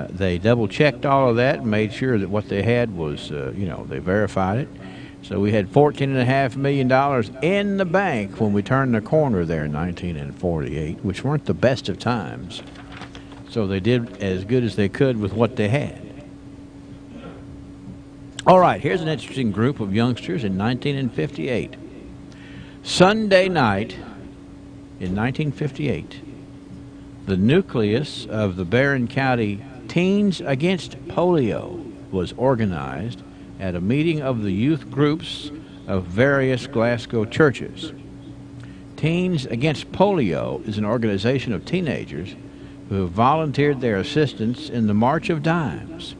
Speaker 2: They double checked all of that and made sure that what they had was, they verified it. So we had $14.5 million in the bank when we turned the corner there in 1948, which weren't the best of times. So they did as good as they could with what they had. All right, here's an interesting group of youngsters in 1958. Sunday night in 1958, the nucleus of the Barron County Teens Against Polio was organized at a meeting of the youth groups of various Glasgow churches. Teens Against Polio is an organization of teenagers who have volunteered their assistance in the March of Dimes.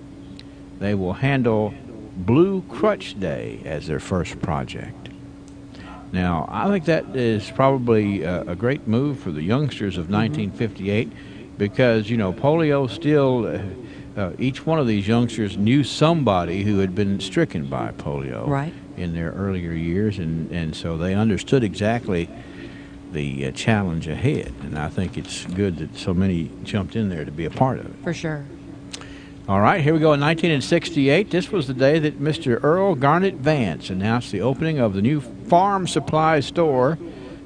Speaker 2: They will handle Blue Crutch Day as their first project. Now, I think that is probably a great move for the youngsters of 1958 because, polio still... each one of these youngsters knew somebody who had been stricken by polio in their earlier years, and so they understood exactly the challenge ahead. And I think it's good that so many jumped in there to be a part of it.
Speaker 15: For sure.
Speaker 2: All right, here we go. In 1968, this was the day that Mr. Earl Garnet Vance announced the opening of the new farm supply store,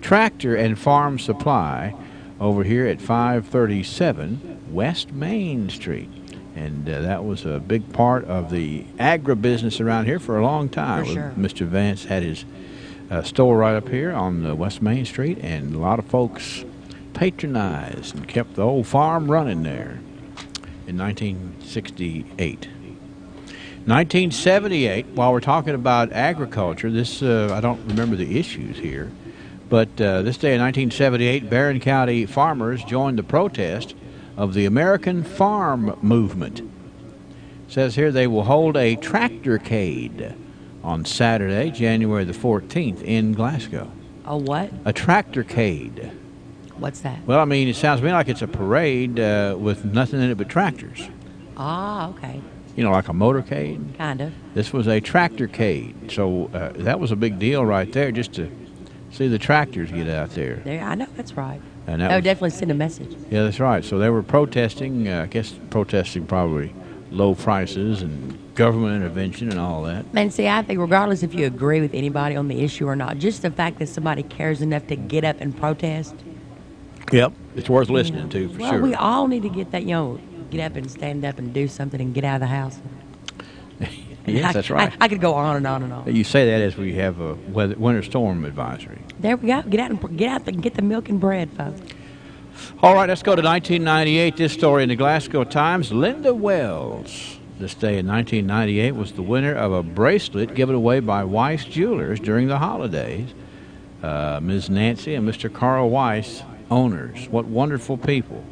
Speaker 2: Tractor and Farm Supply, over here at 537 West Main Street. And that was a big part of the agribusiness around here for a long time.
Speaker 15: For sure.
Speaker 2: Mr. Vance had his store right up here on West Main Street, and a lot of folks patronized and kept the old farm running there in 1968. 1978, while we're talking about agriculture, this I don't remember the issues here, but this day in 1978, Barron County farmers joined the protest of the American Farm Movement. It says here they will hold a tractorcade on Saturday, January the 14th in Glasgow.
Speaker 15: A what?
Speaker 2: A tractorcade.
Speaker 15: What's that?
Speaker 2: Well, it sounds to me like it's a parade with nothing in it but tractors.
Speaker 15: Ah, okay.
Speaker 2: Like a motorcade.
Speaker 15: Kind of.
Speaker 2: This was a tractorcade. So that was a big deal right there, just to see the tractors get out there.
Speaker 15: I know, that's right.
Speaker 2: And
Speaker 15: that would definitely send a message.
Speaker 2: Yeah, that's right. So they were protesting, I guess protesting probably low prices and government intervention and all that.
Speaker 15: Man, see, I think regardless if you agree with anybody on the issue or not, just the fact that somebody cares enough to get up and protest.
Speaker 2: Yep, it's worth listening to for sure.
Speaker 15: We all need to get that, get up and stand up and do something and get out of the house.
Speaker 2: Yes, that's right.
Speaker 15: I could go on and on and on.
Speaker 2: You say that as we have a winter storm advisory.
Speaker 15: There we go. Get out and get the milk and bread, folks.
Speaker 2: All right, let's go to 1998. This story in the Glasgow Times. Linda Wells, this day in 1998, was the winner of a bracelet given away by Weiss Jewelers during the holidays. Ms. Nancy and Mr. Carl Weiss, owners. What wonderful people.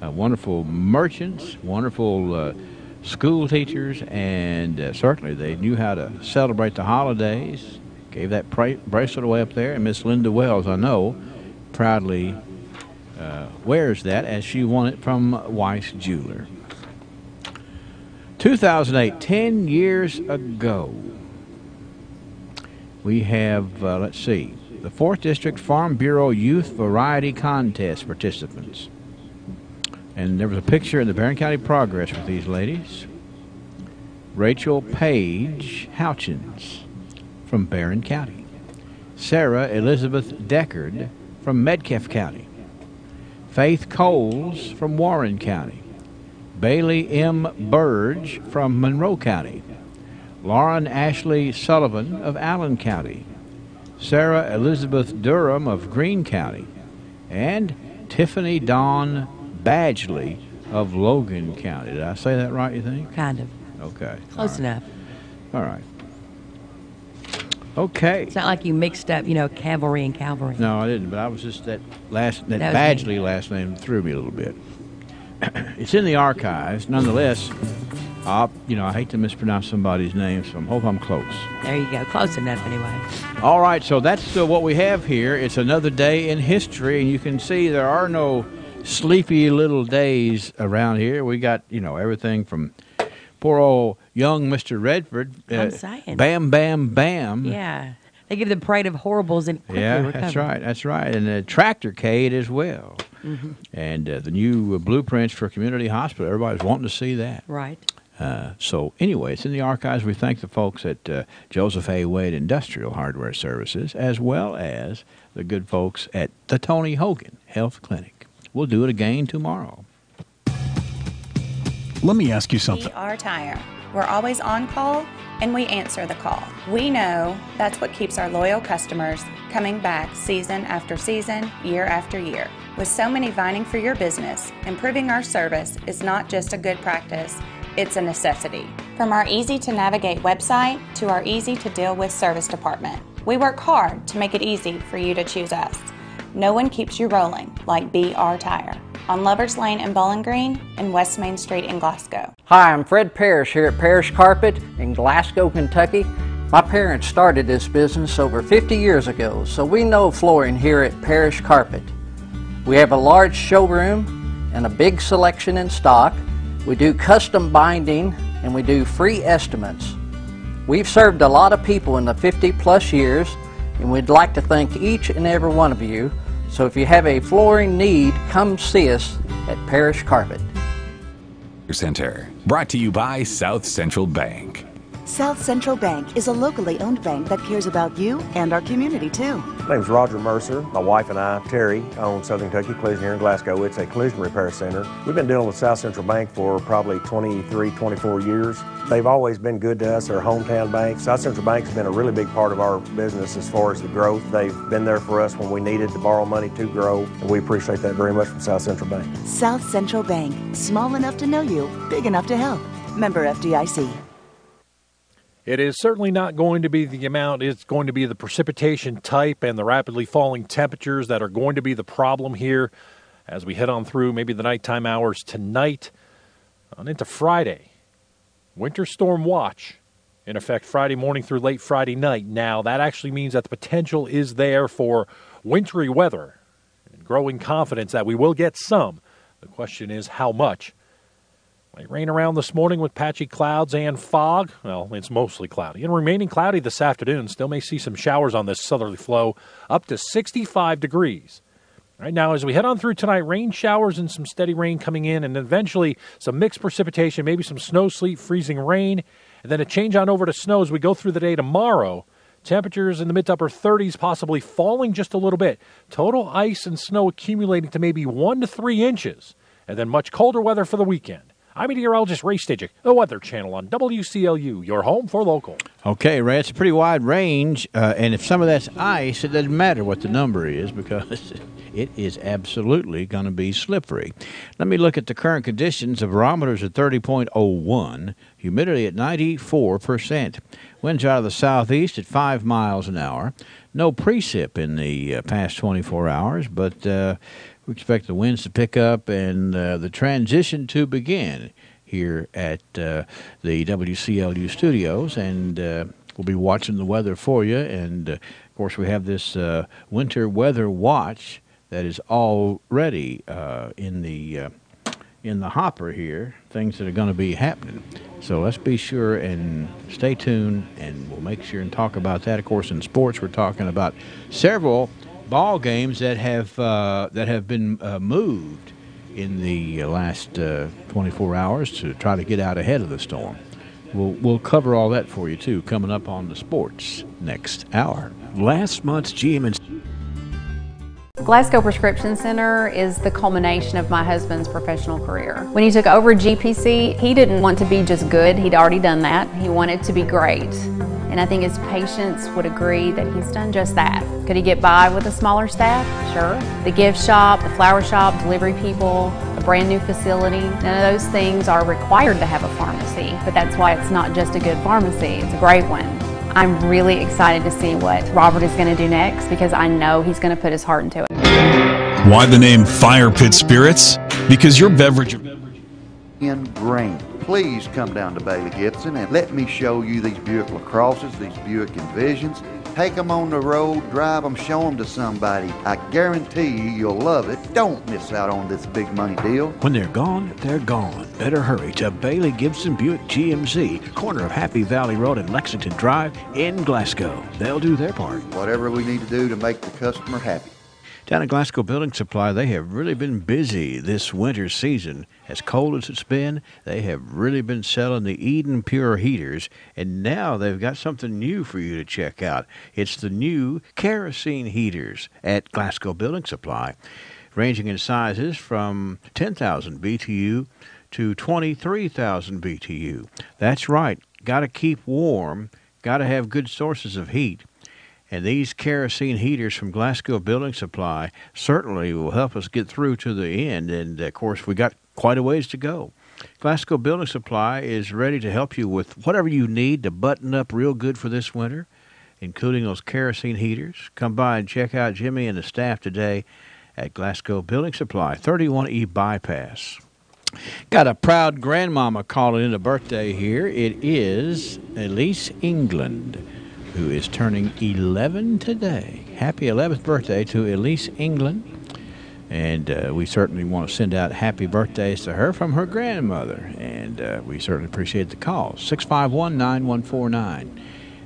Speaker 2: Wonderful merchants, wonderful school teachers, and certainly they knew how to celebrate the holidays. Gave that bracelet away up there, and Miss Linda Wells, I know, proudly wears that as she won it from Weiss Jeweler. 2008, 10 years ago, we have, let's see, the 4th District Farm Bureau Youth Variety Contest participants. And there was a picture in the Barron County Progress with these ladies. Rachel Page Houchins from Barron County. Sarah Elizabeth Deckard from Metcalfe County. Faith Coles from Warren County. Bailey M. Burge from Monroe County. Lauren Ashley Sullivan of Allen County. Sarah Elizabeth Durham of Greene County. And Tiffany Dawn Badgley of Logan County. Did I say that right, you think?
Speaker 15: Kind of.
Speaker 2: Okay.
Speaker 15: Close enough.
Speaker 2: All right. Okay.
Speaker 15: It's not like you mixed up, cavalry and cavalry.
Speaker 2: No, I didn't, but I was just that
Speaker 15: That
Speaker 2: Badgley last name threw me a little bit. It's in the archives. Nonetheless, I hate to mispronounce somebody's name, so I hope I'm close.
Speaker 15: There you go. Close enough anyway.
Speaker 2: All right, so that's what we have here. It's another day in history, and you can see there are no sleepy little days around here. We got, everything from poor old young Mr. Redford.
Speaker 15: I'm saying.
Speaker 2: Bam, bam, bam.
Speaker 15: Yeah. They give the parade of horribles and quickly recover.
Speaker 2: That's right. And the Tractorcade as well.
Speaker 15: Mm-hmm.
Speaker 2: And the new blueprints for community hospital. Everybody's wanting to see that.
Speaker 15: Right.
Speaker 2: So anyway, it's in the archives. We thank the folks at Joseph A. Wade Industrial Hardware Services, as well as the good folks at the Tony Hogan Health Clinic. We'll do it again tomorrow.
Speaker 3: Let me ask you something.
Speaker 16: BR Tire. We're always on call, and we answer the call. We know that's what keeps our loyal customers coming back season after season, year after year. With so many vying for your business, improving our service is not just a good practice, it's a necessity. From our easy-to-navigate website to our easy-to-deal-with service department, we work hard to make it easy for you to choose us. No one keeps you rolling like BR Tire. On Lovers Lane in Bowling Green and West Main Street in Glasgow.
Speaker 17: Hi, I'm Fred Parrish here at Parrish Carpet in Glasgow, Kentucky. My parents started this business over 50 years ago, so we know flooring here at Parrish Carpet. We have a large showroom and a big selection in stock. We do custom binding and we do free estimates. We've served a lot of people in the 50-plus years, and we'd like to thank each and every one of you. So if you have a flooring need, come see us at Parrish Carpet.
Speaker 18: Center, brought to you by South Central Bank.
Speaker 19: South Central Bank is a locally owned bank that cares about you and our community, too.
Speaker 20: My name's Roger Mercer. My wife and I, Terry, own Southern Kentucky Collision here in Glasgow. It's a collision repair center. We've been dealing with South Central Bank for probably 23, 24 years. They've always been good to us. They're a hometown bank. South Central Bank's been a really big part of our business as far as the growth. They've been there for us when we needed to borrow money to grow, and we appreciate that very much from South Central Bank.
Speaker 19: South Central Bank, small enough to know you, big enough to help. Member FDIC.
Speaker 26: It is certainly not going to be the amount. It's going to be the precipitation type and the rapidly falling temperatures that are going to be the problem here as we head on through maybe the nighttime hours tonight on into Friday. Winter storm watch in effect Friday morning through late Friday night. Now, that actually means that the potential is there for wintry weather and growing confidence that we will get some. The question is how much. Might rain around this morning with patchy clouds and fog. Well, it's mostly cloudy. And remaining cloudy this afternoon. Still may see some showers on this southerly flow up to 65 degrees. Right now, as we head on through tonight, rain showers and some steady rain coming in, and eventually some mixed precipitation, maybe some snow, sleet, freezing rain, and then a change on over to snow as we go through the day tomorrow. Temperatures in the mid to upper 30s, possibly falling just a little bit. Total ice and snow accumulating to maybe 1 to 3 inches, and then much colder weather for the weekend. I'm meteorologist Ray Stidgick, the Weather Channel on WCLU, your home for local.
Speaker 2: Okay, Ray, it's a pretty wide range, and if some of that's ice, it doesn't matter what the number is because it is absolutely going to be slippery. Let me look at the current conditions. The barometer's at 30.01, humidity at 94%. Winds out of the southeast at 5 miles an hour. No precip in the past 24 hours, but we expect the winds to pick up and the transition to begin here at the WCLU studios. And we'll be watching the weather for you. And, of course, we have this winter weather watch that is already in the hopper here, things that are going to be happening. So let's be sure and stay tuned, and we'll make sure and talk about that. Of course, in sports, we're talking about several ball games that have been moved in the last 24 hours to try to get out ahead of the storm. We'll cover all that for you, too, coming up on the sports next hour. Last month's GM&C.
Speaker 3: Glasgow Prescription Center is the culmination of my husband's professional career. When he took over GPC, he didn't want to be just good. He'd already done that. He wanted to be great. And I think his patients would agree that he's done just that. Could he get by with a smaller staff? Sure. The gift shop, the flower shop, delivery people, a brand new facility, none of those things are required to have a pharmacy. But that's why it's not just a good pharmacy, it's a great one. I'm really excited to see what Robert is going to do next because I know he's going to put his heart into it.
Speaker 5: Why the name Fire Pit Spirits? Because your beverage
Speaker 6: ingrained. Please come down to Bailey Gibson and let me show you these Buick LaCrosses, these Buick Envisions. Take them on the road, drive them, show them to somebody. I guarantee you'll love it. Don't miss out on this big money deal.
Speaker 2: When they're gone, they're gone. Better hurry to Bailey Gibson Buick GMC, corner of Happy Valley Road and Lexington Drive in Glasgow. They'll do their part.
Speaker 6: Whatever we need to do to make the customer happy.
Speaker 2: Down at Glasgow Building Supply, they have really been busy this winter season. As cold as it's been, they have really been selling the Eden Pure heaters, and now they've got something new for you to check out. It's the new kerosene heaters at Glasgow Building Supply, ranging in sizes from 10,000 BTU to 23,000 BTU. That's right, got to keep warm, got to have good sources of heat. And these kerosene heaters from Glasgow Building Supply certainly will help us get through to the end. And, of course, we got quite a ways to go. Glasgow Building Supply is ready to help you with whatever you need to button up real good for this winter, including those kerosene heaters. Come by and check out Jimmy and the staff today at Glasgow Building Supply, 31E Bypass. Got a proud grandmama calling in a birthday here. It is Elise England, who is turning 11 today. Happy 11th birthday to Elise England. And we certainly want to send out happy birthdays to her from her grandmother. And we certainly appreciate the call. 651-9149.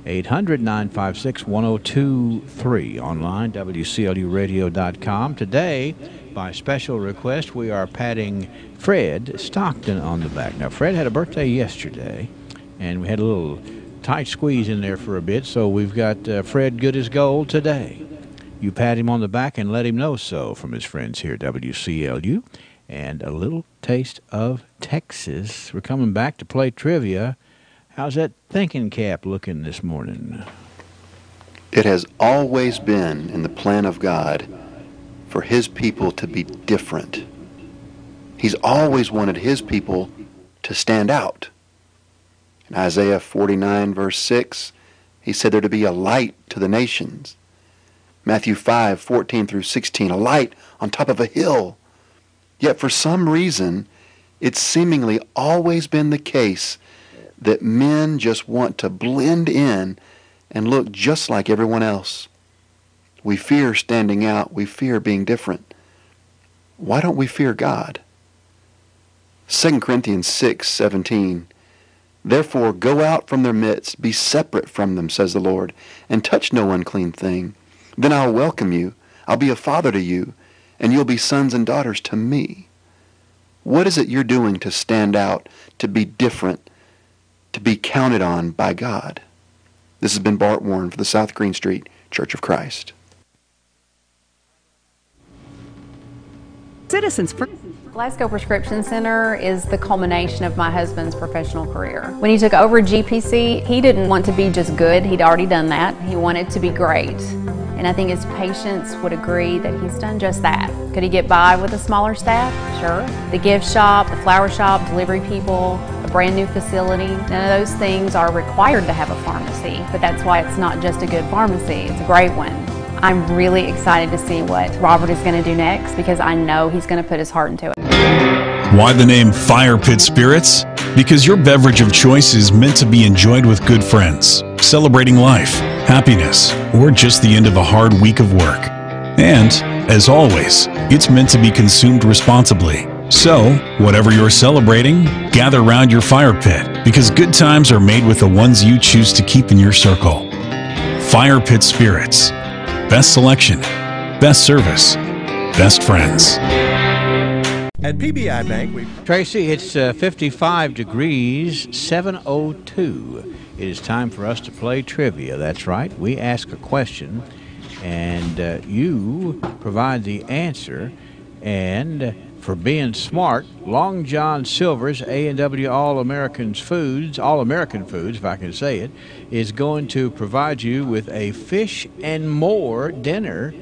Speaker 2: 800-956-1023. Online, WCLUradio.com. Today, by special request, we are patting Fred Stockton on the back. Now, Fred had a birthday yesterday, and we had a little tight squeeze in there for a bit, so we've got Fred good as gold today. You pat him on the back and let him know so from his friends here at WCLU. And a little taste of Texas. We're coming back to play trivia. How's that thinking cap looking this morning?
Speaker 8: It has always been in the plan of God for His people to be different. He's always wanted His people to stand out. In Isaiah 49, verse 6, He said there to be a light to the nations. Matthew 5, 14 through 16, a light on top of a hill. Yet for some reason, it's seemingly always been the case that men just want to blend in and look just like everyone else. We fear standing out. We fear being different. Why don't we fear God? 2 Corinthians 6, 17, therefore go out from their midst, be separate from them, says the Lord, and touch no unclean thing. Then I'll welcome you. I'll be a father to you, and you'll be sons and daughters to me. What is it you're doing to stand out, to be different, to be counted on by God? This has been Bart Warren for the South Green Street Church of Christ.
Speaker 3: Citizens for Glasgow Prescription Center is the culmination of my husband's professional career. When he took over GPC, he didn't want to be just good. He'd already done that. He wanted to be great. And I think his patients would agree that he's done just that. Could he get by with a smaller staff? Sure. The gift shop, the flower shop, delivery people, a brand new facility, none of those things are required to have a pharmacy. But that's why it's not just a good pharmacy, it's a great one. I'm really excited to see what Robert is going to do next because I know he's going to put his heart into it.
Speaker 5: Why the name Fire Pit Spirits? Because your beverage of choice is meant to be enjoyed with good friends, celebrating life, happiness, or just the end of a hard week of work. And As always, it's meant to be consumed responsibly. So, whatever you're celebrating, gather round your fire pit, because good times are made with the ones you choose to keep in your circle. Fire Pit Spirits. Best selection, best service, best friends.
Speaker 2: At PBI Bank, Tracy, it's 55 degrees, 7:02. It is time for us to play trivia. That's right. We ask a question, and you provide the answer. And for being smart, Long John Silver's A&W All-American Foods, if I can say it, is going to provide you with a fish and more dinner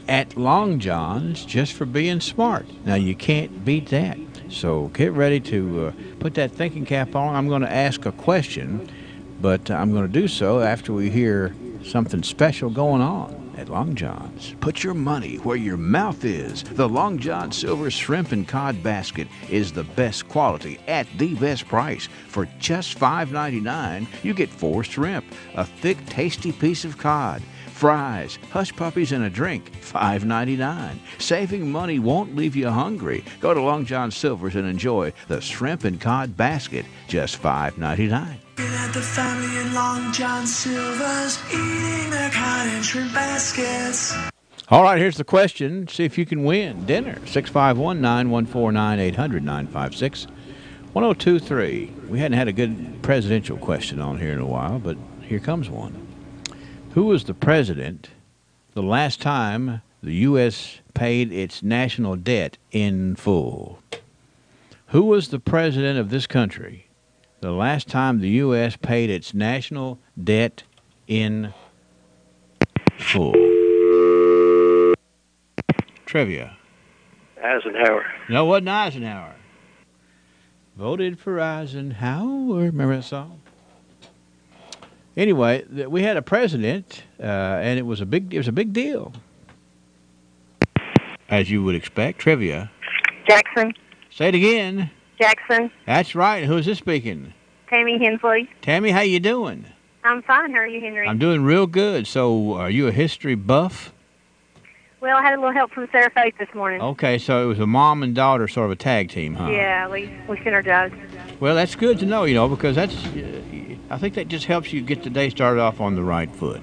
Speaker 2: at Long John's just for being smart. Now, you can't beat that. So get ready to put that thinking cap on. I'm going to ask a question, but I'm going to do so after we hear something special going on at Long John's. Put your money where your mouth is. The Long John Silver Shrimp and Cod Basket is the best quality at the best price. For just $5.99, you get 4 shrimp, a thick, tasty piece of cod, fries, hush puppies, and a drink. $5.99. Saving money won't leave you hungry. Go to Long John Silver's and enjoy the Shrimp and Cod Basket, just $5.99.
Speaker 7: At the family in Long John Silver's, eating their cod and shrimp baskets.
Speaker 2: All right, here's the question. See if you can win dinner. 651-914-9800-956-1023. We hadn't had a good presidential question on here in a while, but here comes one. Who was the president the last time the U.S. paid its national debt in full? Who was the president of this country the last time the U.S. paid its national debt in full? Trivia.
Speaker 9: Eisenhower.
Speaker 2: No, it wasn't Eisenhower. Voted for Eisenhower. Remember that song? Anyway, we had a president, and it was a big deal, as you would expect. Trivia.
Speaker 11: Jackson.
Speaker 2: Say it again.
Speaker 11: Jackson.
Speaker 2: That's right. Who's this speaking?
Speaker 11: Tammy Hensley.
Speaker 2: Tammy, how you doing?
Speaker 11: I'm fine. How are you, Henry?
Speaker 2: I'm doing real good. So, are you a history buff?
Speaker 11: Well, I had a little help from Sarah Faith this morning.
Speaker 2: Okay, so it was a mom and daughter sort of a tag team, huh?
Speaker 11: Yeah, we synergized.
Speaker 2: Well, that's good to know, because that's. I think that just helps you get the day started off on the right foot.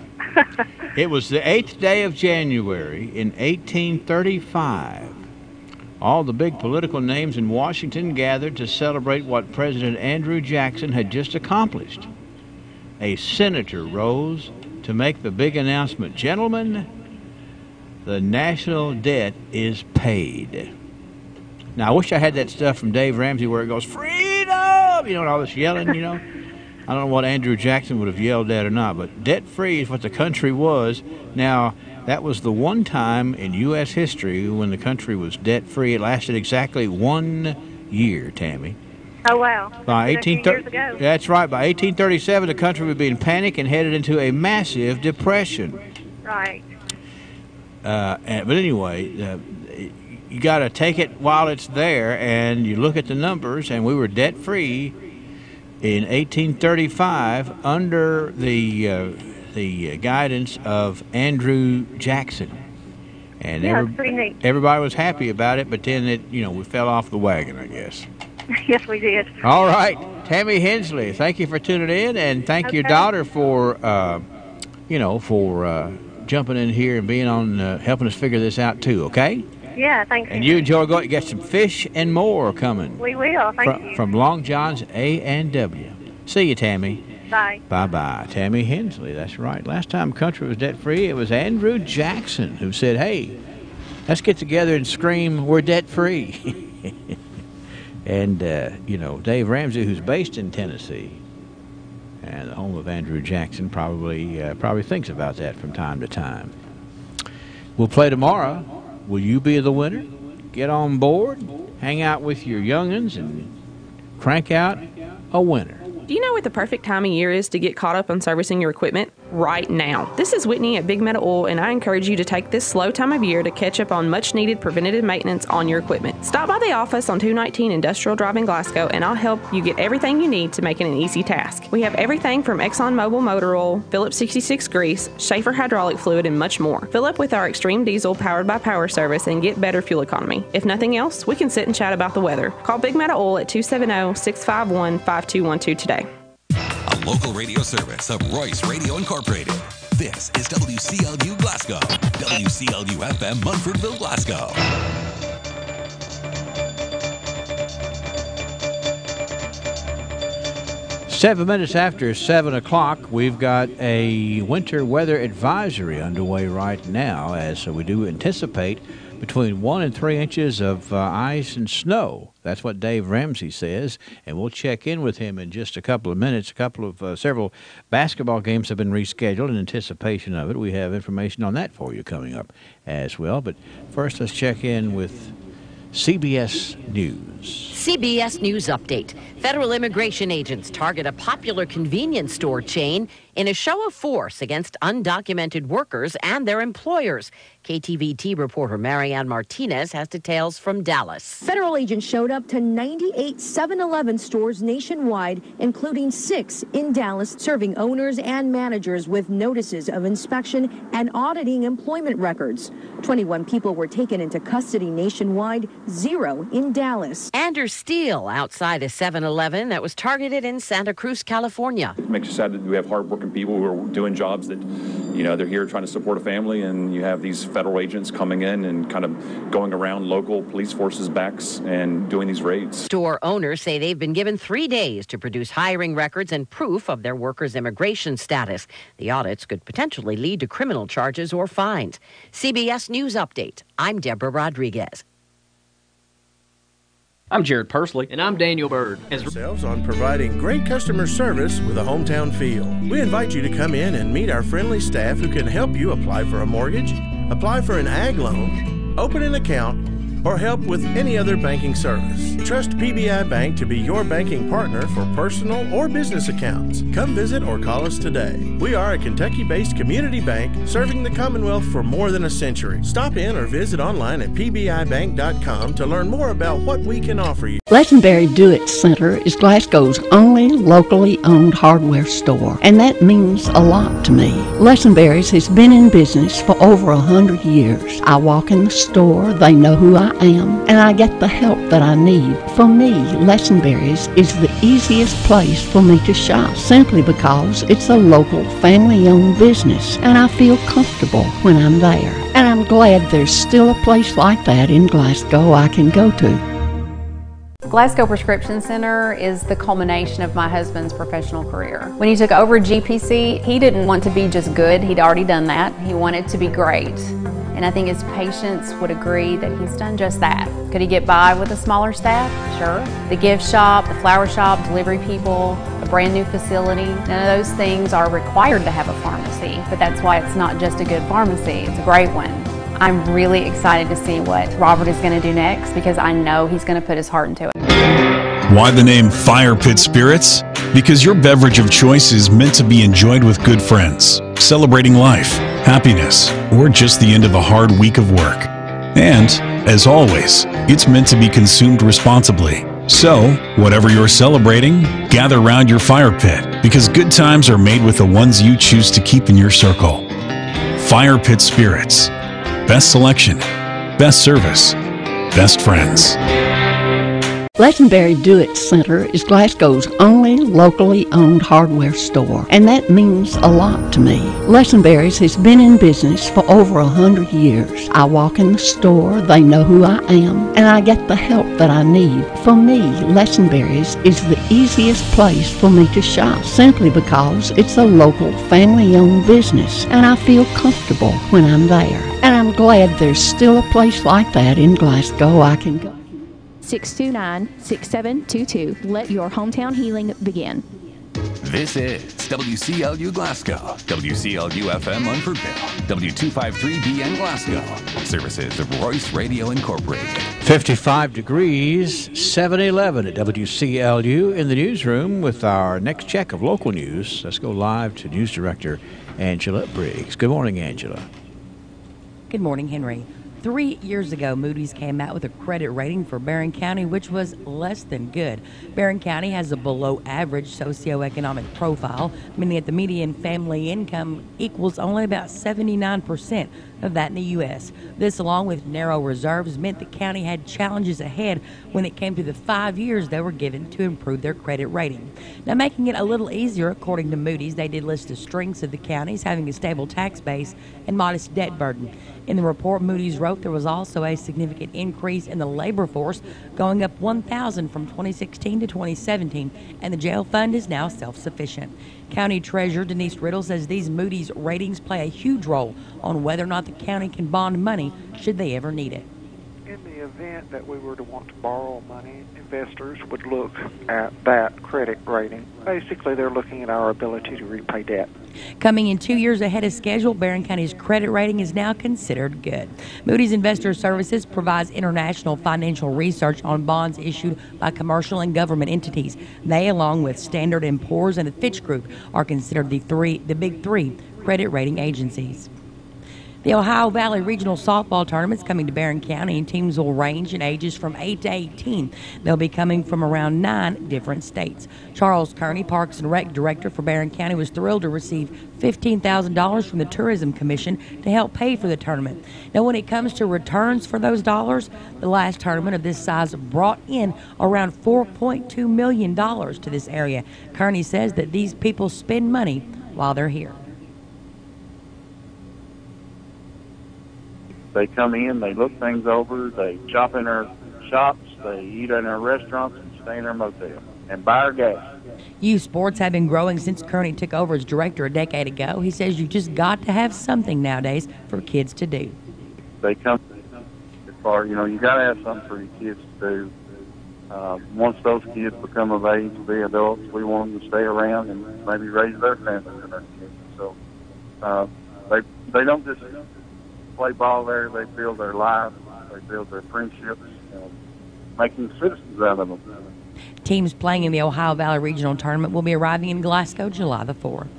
Speaker 2: It was the 8th day of January in 1835. All the big political names in Washington gathered to celebrate what President Andrew Jackson had just accomplished. A senator rose to make the big announcement. Gentlemen, the national debt is paid. Now, I wish I had that stuff from Dave Ramsey where it goes, freedom! And all this yelling, I don't know what Andrew Jackson would have yelled at or not, but debt-free is what the country was. Now, that was the one time in U.S. history when the country was debt-free. It lasted exactly 1 year, Tammy.
Speaker 11: Oh, wow.
Speaker 2: By
Speaker 11: years ago.
Speaker 2: That's right. By 1837, the country would be in panic and headed into a massive depression.
Speaker 11: Right.
Speaker 2: But anyway, you got to take it while it's there, and you look at the numbers, and we were debt-free in 1835 under the guidance of Andrew Jackson. And
Speaker 11: it's pretty neat.
Speaker 2: Everybody was happy about it, but then we fell off the wagon, I guess.
Speaker 11: Yes, we did.
Speaker 2: All right. Tammy Hensley, thank you for tuning in, and thank your daughter for, jumping in here and being on, helping us figure this out too, okay?
Speaker 11: Yeah, thank you.
Speaker 2: And you enjoy going. You got some fish and more coming.
Speaker 11: We will, thank you.
Speaker 2: From Long John's A&W. See you, Tammy.
Speaker 11: Bye.
Speaker 2: Bye-bye. Tammy Hensley, that's right. Last time country was debt-free, it was Andrew Jackson who said, hey, let's get together and scream, we're debt-free. And, Dave Ramsey, who's based in Tennessee, and the home of Andrew Jackson, probably thinks about that from time to time. We'll play tomorrow. Will you be the winner? Get on board, hang out with your young'uns, and crank out a winner.
Speaker 21: Do you know what the perfect time of year is to get caught up on servicing your equipment?
Speaker 10: right now. This is Whitney at Big Meadow Oil, and I encourage you to take this slow time of year to catch up on much-needed preventative maintenance on your equipment. Stop by the office on 219 Industrial Drive in Glasgow, and I'll help you get everything you need to make it an easy task. We have everything from ExxonMobil motor oil, Phillips 66 grease, Schaefer hydraulic fluid, and much more. Fill up with our Extreme Diesel powered by Power Service and get better fuel economy. If nothing else, we can sit and chat about the weather. Call Big Meadow Oil at 270-651-5212 today.
Speaker 18: A local radio service of Royce Radio Incorporated. This is WCLU Glasgow. WCLU FM Munfordville, Glasgow.
Speaker 2: Seven minutes after 7 o'clock, we've got a winter weather advisory underway right now, as we do anticipate between 1 and 3 inches of ice and snow. That's what Dave Ramsey says, and we'll check in with him in just a couple of minutes. Several basketball games have been rescheduled in anticipation of it. We have information on that for you coming up as well. But first, let's check in with CBS News.
Speaker 21: CBS News Update. Federal immigration agents target a popular convenience store chain in a show of force against undocumented workers and their employers. KTVT reporter Marianne Martinez has details from Dallas.
Speaker 22: Federal agents showed up to 98 7-Eleven stores nationwide, including 6 in Dallas, serving owners and managers with notices of inspection and auditing employment records. 21 people were taken into custody nationwide, 0 in Dallas.
Speaker 21: Anders Steele outside a 7-Eleven that was targeted in Santa Cruz, California.
Speaker 23: It makes you sad that we have hardworking people who are doing jobs that, they're here trying to support a family, and you have these federal agents coming in and kind of going around local police forces' backs and doing these raids.
Speaker 21: Store owners say they've been given 3 days to produce hiring records and proof of their workers' immigration status. The audits could potentially lead to criminal charges or fines. CBS News Update. I'm Deborah Rodriguez.
Speaker 24: I'm Jared Persley. And I'm Daniel Bird.
Speaker 25: Ourselves on providing great customer service with a hometown feel. We invite you to come in and meet our friendly staff who can help you apply for a mortgage, apply for an ag loan, open an account, or help with any other banking service. Trust PBI Bank to be your banking partner for personal or business accounts. Come visit or call us today. We are a Kentucky-based community bank serving the Commonwealth for more than a century. Stop in or visit online at pbibank.com to learn more about what we can offer you.
Speaker 27: Lesenberry Do-It Center is Glasgow's only locally owned hardware store, and that means a lot to me. Lesenberry's has been in business for over 100 years. I walk in the store, they know who I am, and I get the help that I need. For me, Lesenberry's is the easiest place for me to shop, simply because it's a local family-owned business, and I feel comfortable when I'm there. And I'm glad there's still a place like that in Glasgow I can go to.
Speaker 3: Glasgow Prescription Center is the culmination of my husband's professional career. When he took over GPC, he didn't want to be just good. He'd already done that. He wanted to be great. And I think his patients would agree that he's done just that. Could he get by with a smaller staff? Sure. The gift shop, the flower shop, delivery people, a brand new facility, none of those things are required to have a pharmacy, but that's why it's not just a good pharmacy, it's a great one. I'm really excited to see what Robert is going to do next, because I know he's going to put his heart into it.
Speaker 5: Why the name Fire Pit Spirits? Because your beverage of choice is meant to be enjoyed with good friends, celebrating life, happiness, or just the end of a hard week of work. And, as always, it's meant to be consumed responsibly. So, whatever you're celebrating, gather round your fire pit, because good times are made with the ones you choose to keep in your circle. Fire Pit Spirits. Best selection, best service, best friends.
Speaker 27: Lesenberry Do-It Center is Glasgow's only locally owned hardware store, and that means a lot to me. Lesenberry's has been in business for over 100 years. I walk in the store, they know who I am, and I get the help that I need. For me, Lesenberry's is the easiest place for me to shop, simply because it's a local family-owned business, and I feel comfortable when I'm there. And I'm glad there's still a place like that in Glasgow I can go.
Speaker 28: 629-6722. Let your hometown healing begin.
Speaker 18: This is WCLU Glasgow, WCLU FM Munfordville, W253BN Glasgow. Services of Royce Radio Incorporated.
Speaker 2: 55 degrees, 7:11 at WCLU in the newsroom with our next check of local news. Let's go live to News Director Angela Briggs. Good morning, Angela.
Speaker 1: Good morning, Henry. 3 years ago, Moody's came out with a credit rating for Barron County, which was less than good. Barron County has a below-average socioeconomic profile, meaning that the median family income equals only about 79% of that in the U.S. This, along with narrow reserves, meant the county had challenges ahead when it came to the 5 years they were given to improve their credit rating. Now, making it a little easier, according to Moody's, they did list the strengths of the counties, having a stable tax base and modest debt burden. In the report, Moody's wrote there was also a significant increase in the labor force, going up 1,000 from 2016 to 2017, and the jail fund is now self-sufficient. County Treasurer Denise Riddle says these Moody's ratings play a huge role on whether or not the county can bond money should they ever need it.
Speaker 4: In the event that we were to want to borrow money, investors would look at that credit rating. Basically, they're looking at our ability to repay debt.
Speaker 1: Coming in 2 years ahead of schedule, Barron County's credit rating is now considered good. Moody's Investor Services provides international financial research on bonds issued by commercial and government entities. They, along with Standard & Poor's and the Fitch Group, are considered the big three credit rating agencies. The Ohio Valley Regional Softball Tournament's coming to Barron County, and teams will range in ages from 8 to 18. They'll be coming from around 9 different states. Charles Kearney, Parks and Rec Director for Barron County, was thrilled to receive $15,000 from the Tourism Commission to help pay for the tournament. Now, when it comes to returns for those dollars, the last tournament of this size brought in around $4.2 million to this area. Kearney says that these people spend money while they're here.
Speaker 12: They come in, they look things over, they shop in our shops, they eat in our restaurants, and stay in our motel, and buy our gas.
Speaker 1: Youth sports have been growing since Kearney took over as director a decade ago. He says you just got to have something nowadays for kids to do.
Speaker 12: They come as far, you got to have something for your kids to do. Once those kids become of age to be adults, we want them to stay around and maybe raise their families and their kids. So they don't just play ball there, they build their lives, they build their friendships, making citizens out of them.
Speaker 1: Teams playing in the Ohio Valley Regional Tournament will be arriving in Glasgow July the 4th.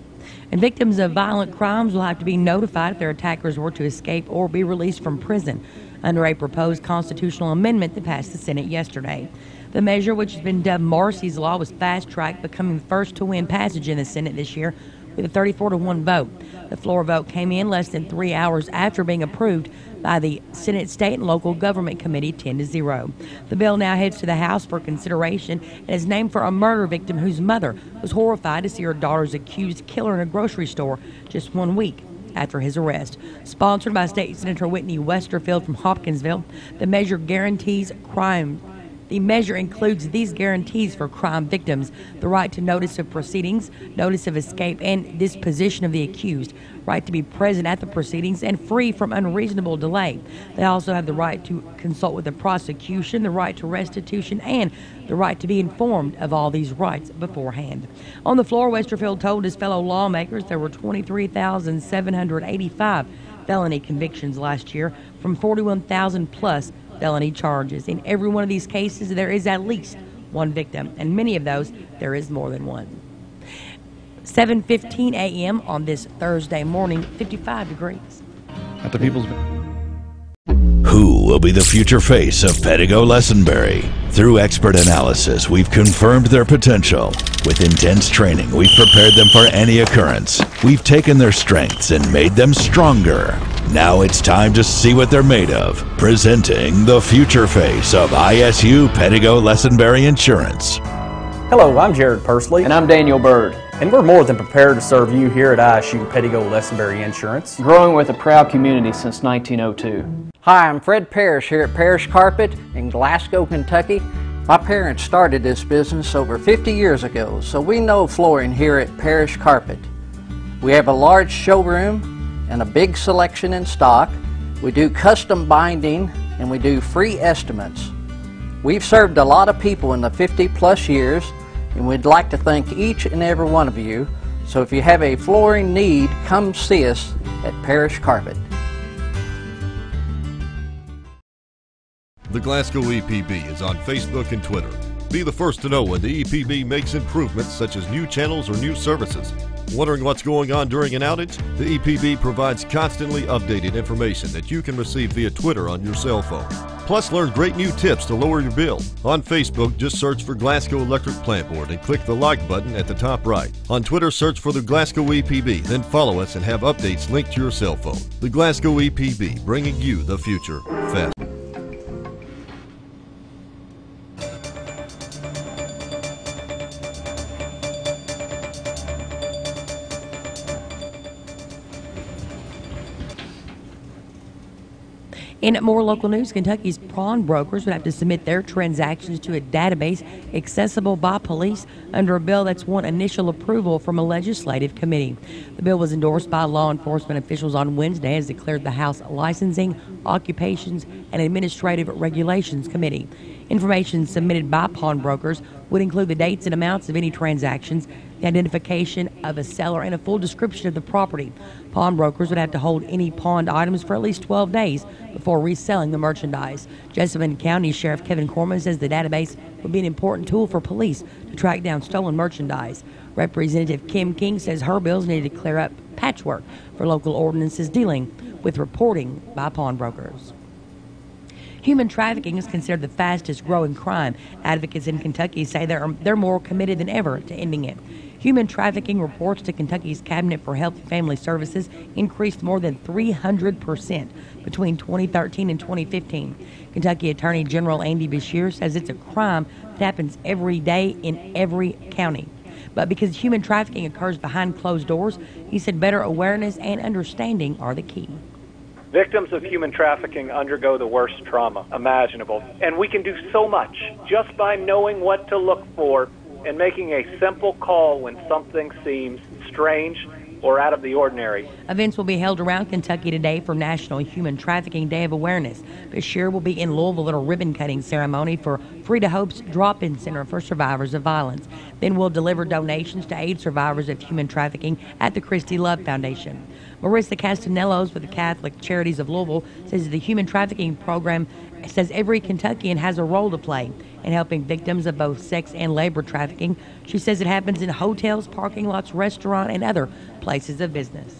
Speaker 1: And victims of violent crimes will have to be notified if their attackers were to escape or be released from prison under a proposed constitutional amendment that passed the Senate yesterday. The measure, which has been dubbed Marcy's Law, was fast-tracked, becoming the first to win passage in the Senate this year with a 34-1 vote. The floor vote came in less than 3 hours after being approved by the Senate State and Local Government Committee 10-0. The bill now heads to the House for consideration and is named for a murder victim whose mother was horrified to see her daughter's accused killer in a grocery store just 1 week after his arrest. Sponsored by State Senator Whitney Westerfield from Hopkinsville, the measure includes these guarantees for crime victims: the right to notice of proceedings, notice of escape, and disposition of the accused, right to be present at the proceedings and free from unreasonable delay. They also have the right to consult with the prosecution, the right to restitution, and the right to be informed of all these rights beforehand. On the floor, Westerfield told his fellow lawmakers there were 23,785 felony convictions last year from 41,000 plus felony charges. In every one of these cases, there is at least one victim, and many of those, there is more than one. 7:15 a.m. on this Thursday morning, 55 degrees.
Speaker 2: At the People's...
Speaker 13: Who will be the future face of Pettigo Lessenberry? Through expert analysis, we've confirmed their potential. With intense training, we've prepared them for any occurrence. We've taken their strengths and made them stronger. Now it's time to see what they're made of. Presenting the future face of ISU Pettigo Lessenberry Insurance.
Speaker 14: Hello, I'm Jared Pursley.
Speaker 24: And I'm Daniel Bird.
Speaker 14: And we're more than prepared to serve you here at ISU Pettigo Lessenberry Insurance.
Speaker 24: Growing with a proud community since 1902.
Speaker 15: Hi, I'm Fred Parrish here at Parrish Carpet in Glasgow, Kentucky. My parents started this business over 50 years ago, so we know flooring here at Parrish Carpet. We have a large showroom and a big selection in stock. We do custom binding and we do free estimates. We've served a lot of people in the 50+ years, and we'd like to thank each and every one of you. So if you have a flooring need, come see us at Parrish Carpet.
Speaker 16: The Glasgow EPB is on Facebook and Twitter. Be the first to know when the EPB makes improvements such as new channels or new services. Wondering what's going on during an outage? The EPB provides constantly updated information that you can receive via Twitter on your cell phone. Plus, learn great new tips to lower your bill. On Facebook, just search for Glasgow Electric Plant Board and click the like button at the top right. On Twitter, search for the Glasgow EPB, then follow us and have updates linked to your cell phone. The Glasgow EPB, bringing you the future fast.
Speaker 1: In more local news, Kentucky's pawnbrokers would have to submit their transactions to a database accessible by police under a bill that's won initial approval from a legislative committee. The bill was endorsed by law enforcement officials on Wednesday as declared the House Licensing, Occupations, and Administrative Regulations Committee. Information submitted by pawnbrokers would include the dates and amounts of any transactions, the identification of a seller, and a full description of the property. Pawnbrokers would have to hold any pawned items for at least 12 days before reselling the merchandise. Jessamine County Sheriff Kevin Corman says the database would be an important tool for police to track down stolen merchandise. Representative Kim King says her bills need to clear up patchwork for local ordinances dealing with reporting by pawnbrokers. Human trafficking is considered the fastest growing crime. Advocates in Kentucky say they're more committed than ever to ending it. Human trafficking reports to Kentucky's Cabinet for Health and Family Services increased more than 300% between 2013 and 2015. Kentucky Attorney General Andy Beshear says it's a crime that happens every day in every county. But because human trafficking occurs behind closed doors, he said better awareness and understanding are the key.
Speaker 6: Victims of human trafficking undergo the worst trauma imaginable, and we can do so much just by knowing what to look for and making a simple call when something seems strange or out of the ordinary.
Speaker 1: Events will be held around Kentucky today for National Human Trafficking Day of Awareness. Bashir will be in Louisville at a ribbon-cutting ceremony for Free to Hope's drop-in center for survivors of violence. Then we'll deliver donations to aid survivors of human trafficking at the Christy Love Foundation. Marissa Castanellos with the Catholic Charities of Louisville says the human trafficking program says every Kentuckian has a role to play in helping victims of both sex and labor trafficking. She says it happens in hotels, parking lots, restaurants, and other places of business.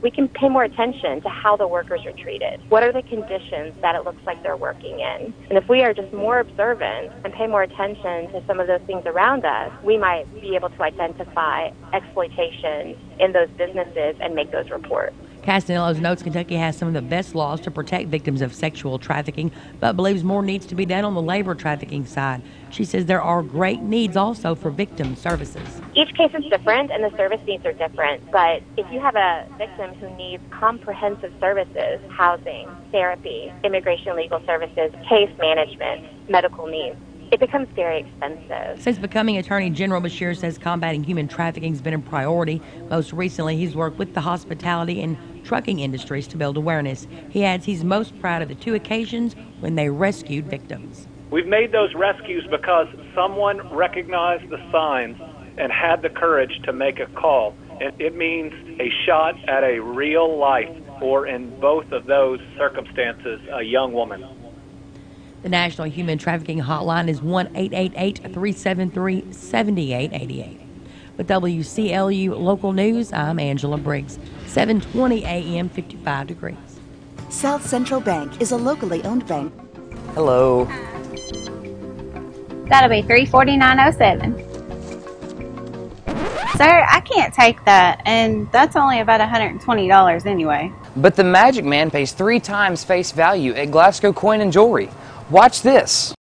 Speaker 7: We can pay more attention to how the workers are treated. What are the conditions that it looks like they're working in? And if we are just more observant and pay more attention to some of those things around us, we might be able to identify exploitation in those businesses and make those reports.
Speaker 1: Castanellos notes Kentucky has some of the best laws to protect victims of sexual trafficking, but believes more needs to be done on the labor trafficking side. She says there are great needs also for victim services.
Speaker 7: Each case is different and the service needs are different, but if you have a victim who needs comprehensive services, housing, therapy, immigration legal services, case management, medical needs, it becomes very expensive.
Speaker 1: Since becoming Attorney General, Beshear says combating human trafficking has been a priority. Most recently, he's worked with the hospitality and trucking industries to build awareness. He adds he's most proud of the 2 occasions when they rescued victims.
Speaker 6: We've made those rescues because someone recognized the signs and had the courage to make a call. It means a shot at a real life, or in both of those circumstances, a young woman.
Speaker 1: The National Human Trafficking Hotline is 1-888-373-7888. With WCLU Local News, I'm Angela Briggs. 7:20 a.m., 55 degrees.
Speaker 8: South Central Bank is a locally owned bank.
Speaker 24: Hello.
Speaker 9: That'll be $349.07. Sir, I can't take that, and that's only about $120 anyway.
Speaker 24: But the Magic Man pays 3 times face value at Glasgow Coin and Jewelry. Watch this.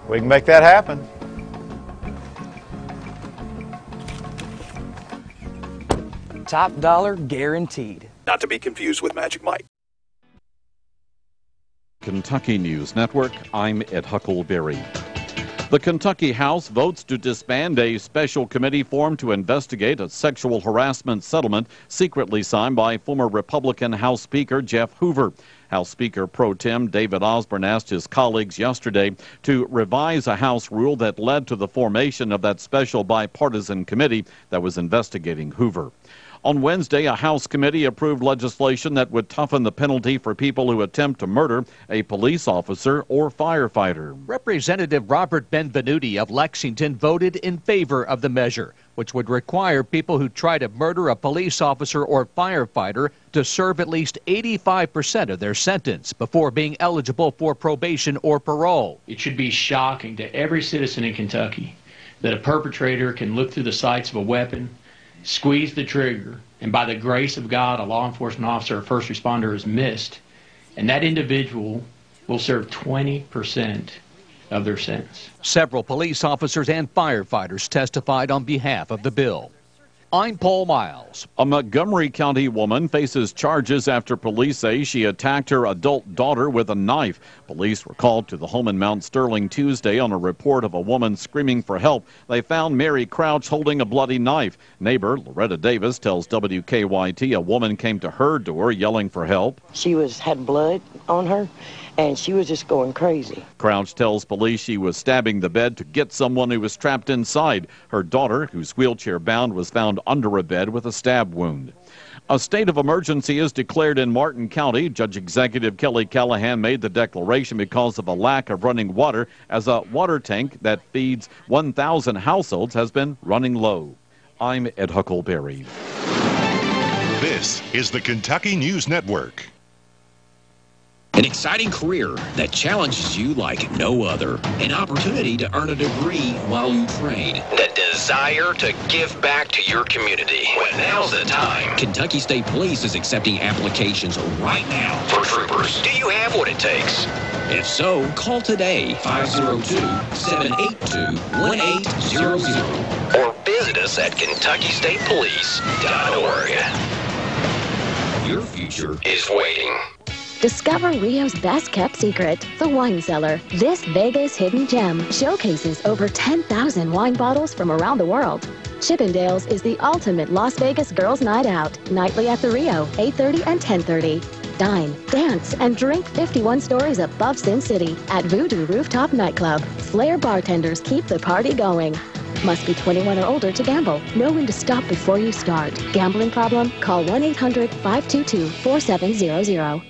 Speaker 17: We can make that happen.
Speaker 24: Top dollar guaranteed.
Speaker 19: Not to be confused with Magic Mike.
Speaker 20: Kentucky News Network, I'm Ed Huckleberry. The Kentucky House votes to disband a special committee formed to investigate a sexual harassment settlement secretly signed by former Republican House Speaker Jeff Hoover. House Speaker Pro Tem David Osborne asked his colleagues yesterday to revise a House rule that led to the formation of that special bipartisan committee that was investigating Hoover. On Wednesday, a House committee approved legislation that would toughen the penalty for people who attempt to murder a police officer or firefighter.
Speaker 3: Representative Robert Benvenuti of Lexington voted in favor of the measure, which would require people who try to murder a police officer or firefighter to serve at least 85% of their sentence before being eligible for probation or parole.
Speaker 10: It should be shocking to every citizen in Kentucky that a perpetrator can look through the sights of a weapon, squeeze the trigger, and by the grace of God, a law enforcement officer or first responder is missed, and that individual will serve 20% of their sentence.
Speaker 3: Several police officers and firefighters testified on behalf of the bill. I'm Paul Miles.
Speaker 20: A Montgomery County woman faces charges after police say she attacked her adult daughter with a knife. Police were called to the home in Mount Sterling Tuesday on a report of a woman screaming for help. They found Mary Crouch holding a bloody knife. Neighbor Loretta Davis tells WKYT a woman came to her door yelling for help.
Speaker 11: She had blood on her, and she was just going crazy.
Speaker 20: Crouch tells police she was stabbing the bed to get someone who was trapped inside. Her daughter, who's wheelchair-bound, was found under a bed with a stab wound. A state of emergency is declared in Martin County. Judge Executive Kelly Callahan made the declaration because of a lack of running water, as a water tank that feeds 1,000 households has been running low. I'm Ed Huckleberry.
Speaker 18: This is the Kentucky News Network.
Speaker 21: An exciting career that challenges you like no other. An opportunity to earn a degree while you train.
Speaker 22: The desire to give back to your community.
Speaker 21: Well, now's the time. Kentucky State Police is accepting applications right now
Speaker 22: For troopers, do you have what it takes?
Speaker 21: If so, call today, 502-782-1800.
Speaker 22: Or visit us at KentuckyStatePolice.org. Your future is waiting.
Speaker 23: Discover Rio's best-kept secret, the wine cellar. This Vegas hidden gem showcases over 10,000 wine bottles from around the world. Chippendales is the ultimate Las Vegas girls' night out, nightly at the Rio, 8:30 and 10:30. Dine, dance, and drink 51 stories above Sin City at Voodoo Rooftop Nightclub. Flair bartenders keep the party going. Must be 21 or older to gamble. Know when to stop before you start. Gambling problem? Call 1-800-522-4700.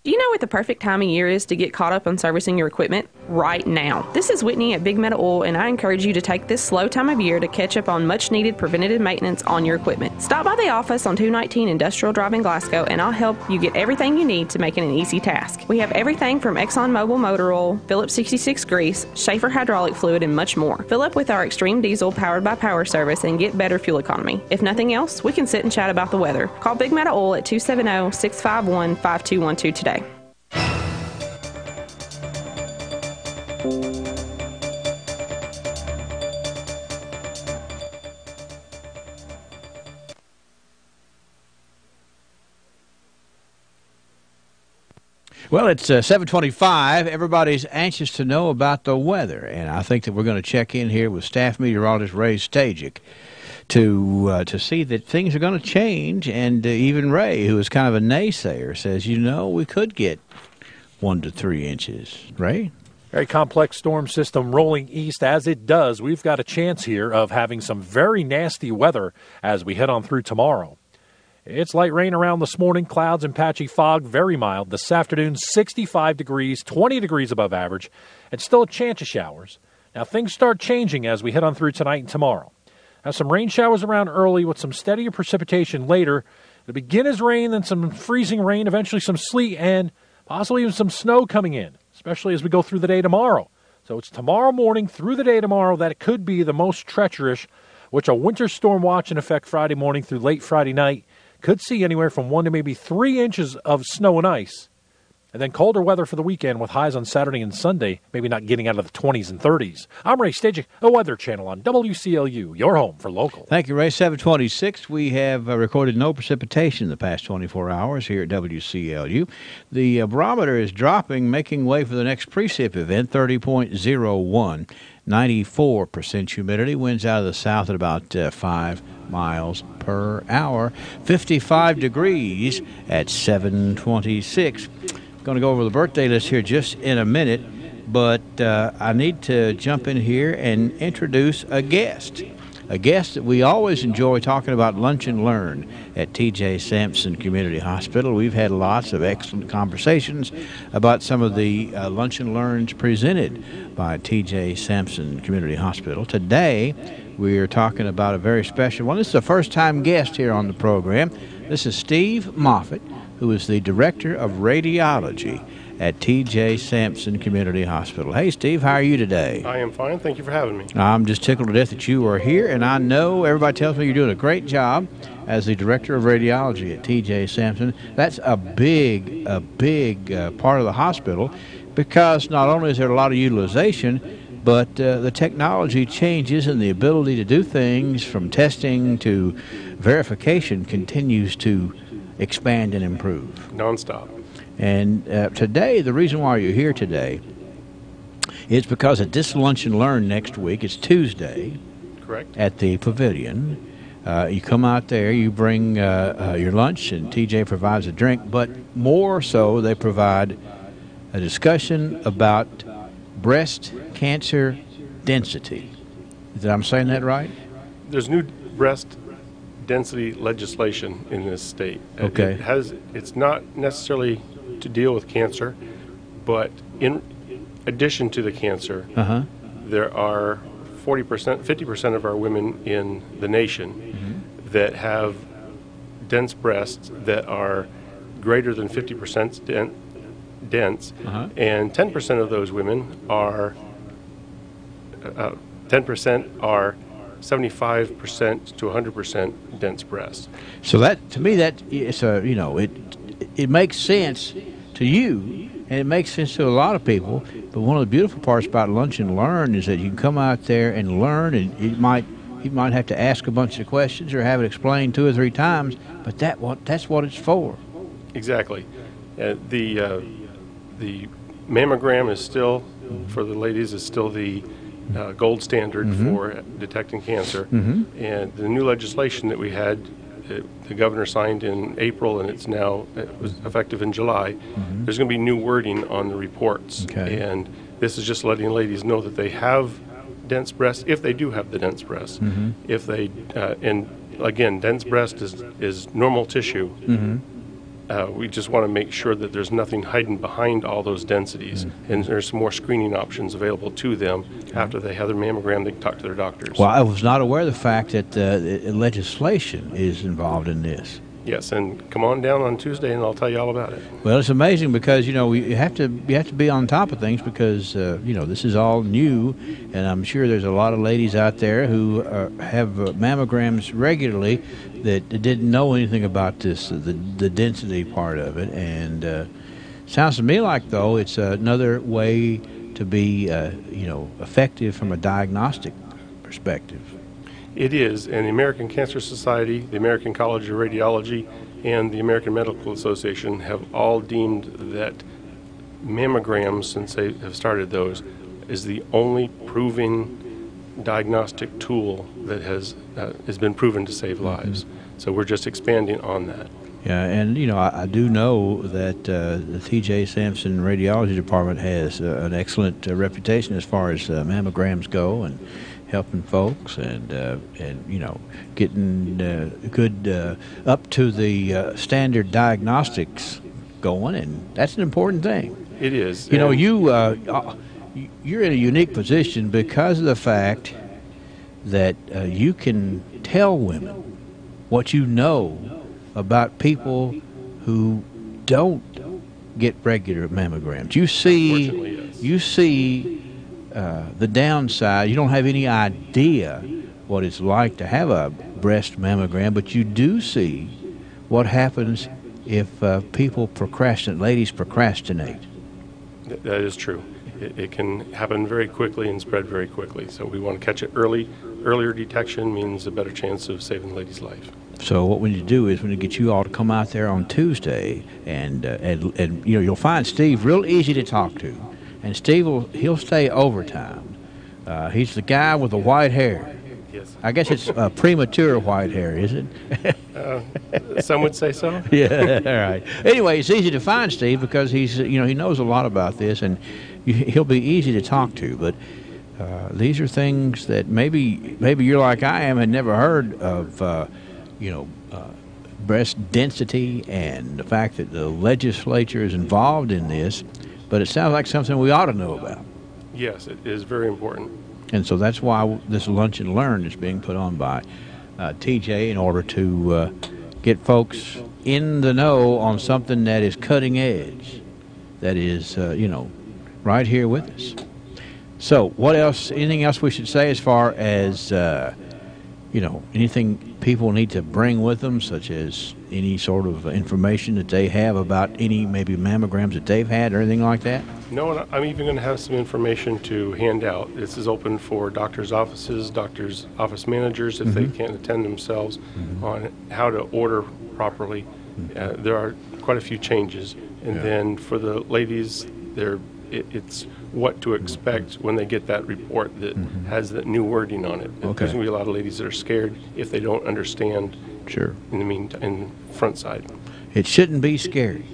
Speaker 25: Do you know what the perfect time of year is to get caught up on servicing your equipment? Right now. This is Whitney at Big Metal Oil, and I encourage you to take this slow time of year to catch up on much-needed preventative maintenance on your equipment. Stop by the office on 219 Industrial Drive in Glasgow, and I'll help you get everything you need to make it an easy task. We have everything from ExxonMobil motor oil, Phillips 66 grease, Schaefer hydraulic fluid, and much more. Fill up with our Extreme Diesel powered by Power Service and get better fuel economy. If nothing else, we can sit and chat about the weather. Call Big Metal Oil at 270-651-5212 today.
Speaker 2: Well, it's 7:25. Everybody's anxious to know about the weather, and I think that we're going to check in here with staff meteorologist Ray Stajic to see that things are going to change. And even Ray, who is kind of a naysayer, says, we could get 1 to 3 inches. Ray?
Speaker 26: Very complex storm system rolling east as it does. We've got a chance here of having some very nasty weather as we head on through tomorrow. It's light rain around this morning, clouds and patchy fog, very mild. This afternoon, 65 degrees, 20 degrees above average, and still a chance of showers. Now, things start changing as we head on through tonight and tomorrow. Now, some rain showers around early with some steadier precipitation later. It'll begin as rain, then some freezing rain, eventually some sleet, and possibly even some snow coming in, especially as we go through the day tomorrow. So it's tomorrow morning through the day tomorrow that it could be the most treacherous, which a winter storm watch in effect Friday morning through late Friday night. Could see anywhere from 1 to maybe 3 inches of snow and ice. And then colder weather for the weekend with highs on Saturday and Sunday, maybe not getting out of the 20s and 30s. I'm Ray Stajic, a Weather Channel on WCLU, your home for local.
Speaker 2: Thank you, Ray. 7:26. We have recorded no precipitation in the past 24 hours here at WCLU. The barometer is dropping, making way for the next precip event, 30.01. 94% humidity, winds out of the south at about 5 miles per hour. 55 degrees at 7:26. Going to go over the birthday list here just in a minute, but I need to jump in here and introduce a guest. a guest that we always enjoy talking about lunch and learn at T.J. Sampson Community Hospital. We've had lots of excellent conversations about some of the lunch and learns presented by T.J. Sampson Community Hospital. Today, we are talking about a very special one. This is a first-time guest here on the program. This is Steve Moffitt, who is the Director of Radiology at T.J. Sampson Community Hospital. Hey, Steve, how are you today?
Speaker 4: I am fine. Thank you for having me.
Speaker 2: I'm just tickled to death that you are here, and I know everybody tells me you're doing a great job as the Director of Radiology at T.J. Sampson. That's a big part of the hospital, because not only is there a lot of utilization, but the technology changes and the ability to do things from testing to verification continues to expand and improve.
Speaker 4: Nonstop.
Speaker 2: And today, the reason why you're here today is because at this Lunch and Learn next week, it's Tuesday.
Speaker 4: Correct.
Speaker 2: At the Pavilion. You come out there, you bring your lunch, and TJ provides a drink, but more so, they provide a discussion about breast cancer density. Did I'm saying that right?
Speaker 4: There's new breast density legislation in this state.
Speaker 2: Okay.
Speaker 4: It's not necessarily to deal with cancer, but in addition to the cancer, there are 50% of our women in the nation that have dense breasts that are greater than 50% dense, and 10% of those women are 10% are 75% to 100% dense breasts.
Speaker 2: So that, to me, that it's it makes sense to you, and it makes sense to a lot of people. But one of the beautiful parts about Lunch and Learn is that you can come out there and learn, and you might have to ask a bunch of questions or have it explained 2 or 3 times. But that's what it's for.
Speaker 4: Exactly. The mammogram is still, for the ladies, is still the gold standard for detecting cancer. And the new legislation that we had, the governor signed in April, and it was effective in July. There's going to be new wording on the reports.
Speaker 2: Okay.
Speaker 4: And this is just letting ladies know that they have dense breasts, if they do have the dense breasts. If they, and again, dense breast is normal tissue. We just want to make sure that there's nothing hiding behind all those densities, and there's some more screening options available to them. After they have their mammogram, they can talk to their doctors.
Speaker 2: Well, I was not aware of the fact that legislation is involved in this.
Speaker 4: Yes, and come on down on Tuesday, and I'll tell you all about it.
Speaker 2: Well, it's amazing because you have to be on top of things because this is all new, and I'm sure there's a lot of ladies out there who have mammograms regularly that didn't know anything about this, the density part of it, and sounds to me like though it's another way to be effective from a diagnostic perspective.
Speaker 4: It is, and the American Cancer Society, the American College of Radiology, and the American Medical Association have all deemed that mammograms, since they have started those, is the only proven diagnostic tool that has been proven to save lives. So we're just expanding on that.
Speaker 2: Yeah, and I do know that the T.J. Sampson Radiology Department has an excellent reputation as far as mammograms go, and helping folks and getting good up to the standard diagnostics going, and that's an important thing.
Speaker 4: It is.
Speaker 2: You're in a unique position because of the fact that you can tell women what you know about people who don't get regular mammograms. You see the downside. You don't have any idea what it's like to have a breast mammogram, but you do see what happens if ladies procrastinate.
Speaker 4: That is true. It can happen very quickly and spread very quickly. So we want to catch it early. Earlier detection means a better chance of saving the lady's life.
Speaker 2: So what we need to do is we need to get you all to come out there on Tuesday, and you'll find Steve real easy to talk to, and Steve he'll stay overtime. He's the guy with the white hair.
Speaker 4: Yes.
Speaker 2: I guess it's premature white hair, is it?
Speaker 4: Some would say so.
Speaker 2: Yeah. All right. Anyway, it's easy to find Steve because he knows a lot about this, and he'll be easy to talk to. But These are things that maybe you're like I am and never heard of, breast density and the fact that the legislature is involved in this, but it sounds like something we ought to know about.
Speaker 4: Yes, it is very important.
Speaker 2: And so that's why this Lunch and Learn is being put on by TJ in order to get folks in the know on something that is cutting edge, that is, right here with us. So what else, anything else we should say as far as, anything people need to bring with them, such as any sort of information that they have about any maybe mammograms that they've had or anything like that?
Speaker 4: No, and I'm even going to have some information to hand out. This is open for doctors' offices, doctors' office managers, if they can't attend themselves, on how to order properly. There are quite a few changes. And then for the ladies, it's what to expect when they get that report that has that new wording on it. There's going to be a lot of ladies that are scared if they don't understand.
Speaker 2: Sure.
Speaker 4: In the meantime, in front side.
Speaker 2: It shouldn't be scary.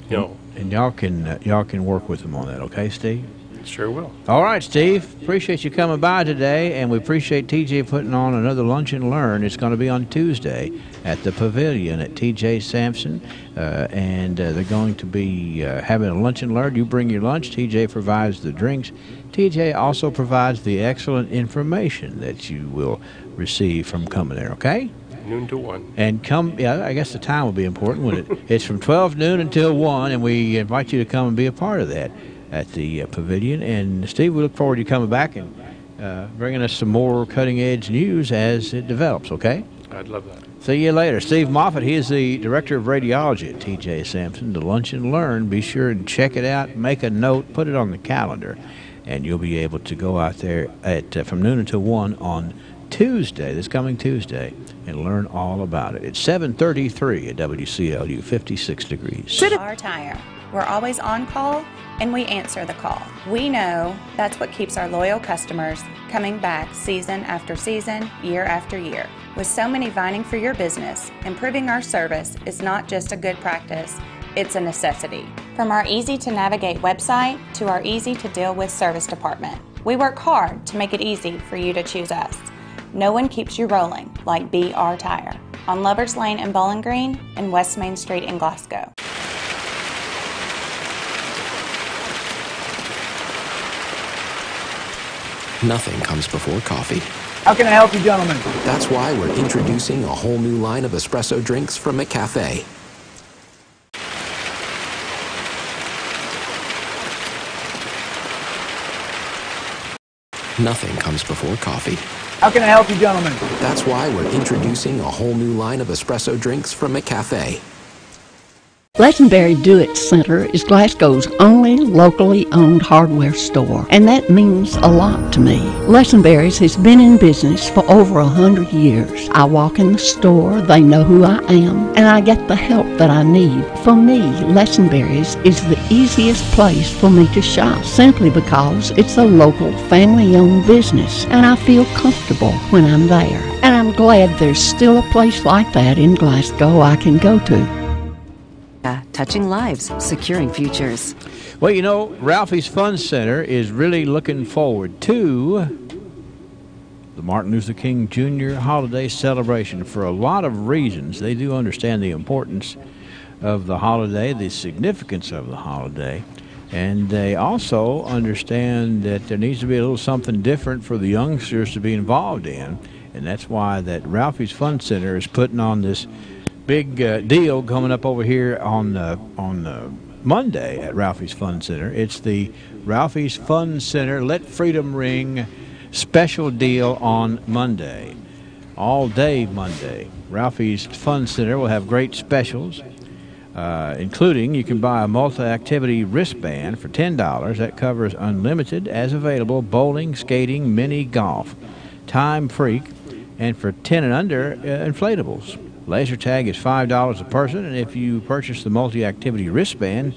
Speaker 4: No.
Speaker 2: And y'all can work with them on that, okay, Steve?
Speaker 4: Sure will.
Speaker 2: All right, Steve. Appreciate you coming by today, and we appreciate TJ putting on another Lunch and Learn. It's going to be on Tuesday at the Pavilion at TJ Sampson, and they're going to be having a Lunch and Learn. You bring your lunch. TJ provides the drinks. TJ also provides the excellent information that you will receive from coming there, okay?
Speaker 4: Noon to 1.
Speaker 2: And I guess the time will be important. When it's from 12 noon until 1, and we invite you to come and be a part of that at the Pavilion. And, Steve, we look forward to you coming back and bringing us some more cutting-edge news as it develops, okay?
Speaker 4: I'd love that.
Speaker 2: See you later. Steve Moffitt, he is the Director of Radiology at TJ Sampson, the Lunch and Learn. Be sure and check it out, make a note, put it on the calendar, and you'll be able to go out there from noon until 1 on Tuesday, this coming Tuesday, and learn all about it. It's 7:33 at WCLU, 56 degrees.
Speaker 5: Our Tire. We're always on call, and we answer the call. We know that's what keeps our loyal customers coming back season after season, year after year. With so many vying for your business, improving our service is not just a good practice, it's a necessity. From our easy-to-navigate website to our easy-to-deal-with service department, we work hard to make it easy for you to choose us. No one keeps you rolling like BR Tire on Lovers Lane in Bowling Green and West Main Street in Glasgow.
Speaker 22: Nothing comes before coffee.
Speaker 12: How can I help you, gentlemen?
Speaker 22: That's why we're introducing a whole new line of espresso drinks from McCafe. Nothing comes before coffee.
Speaker 12: How can I help you, gentlemen?
Speaker 22: That's why we're introducing a whole new line of espresso drinks from McCafe.
Speaker 13: Lesenberry Do-It Center is Glasgow's only locally owned hardware store, and that means a lot to me. Lesenberry's has been in business for over 100 years. I walk in the store, they know who I am, and I get the help that I need. For me, Lesenberry's is the easiest place for me to shop, simply because it's a local family-owned business, and I feel comfortable when I'm there. And I'm glad there's still a place like that in Glasgow I can go to.
Speaker 8: Touching lives, securing futures.
Speaker 2: Well, you know, Ralphie's Fun Center is really looking forward to the Martin Luther King Jr. holiday celebration for a lot of reasons. They do understand the importance of the holiday, the significance of the holiday, and they also understand that there needs to be a little something different for the youngsters to be involved in, and that's why that Ralphie's Fun Center is putting on this big deal coming up over here on Monday at Ralphie's Fun Center. It's the Ralphie's Fun Center Let Freedom Ring special deal on Monday. All day Monday. Ralphie's Fun Center will have great specials, including you can buy a multi-activity wristband for $10. That covers unlimited, as available, bowling, skating, mini golf, Time Freak, and for 10 and under, inflatables. Laser tag is $5 a person, and if you purchase the multi-activity wristband,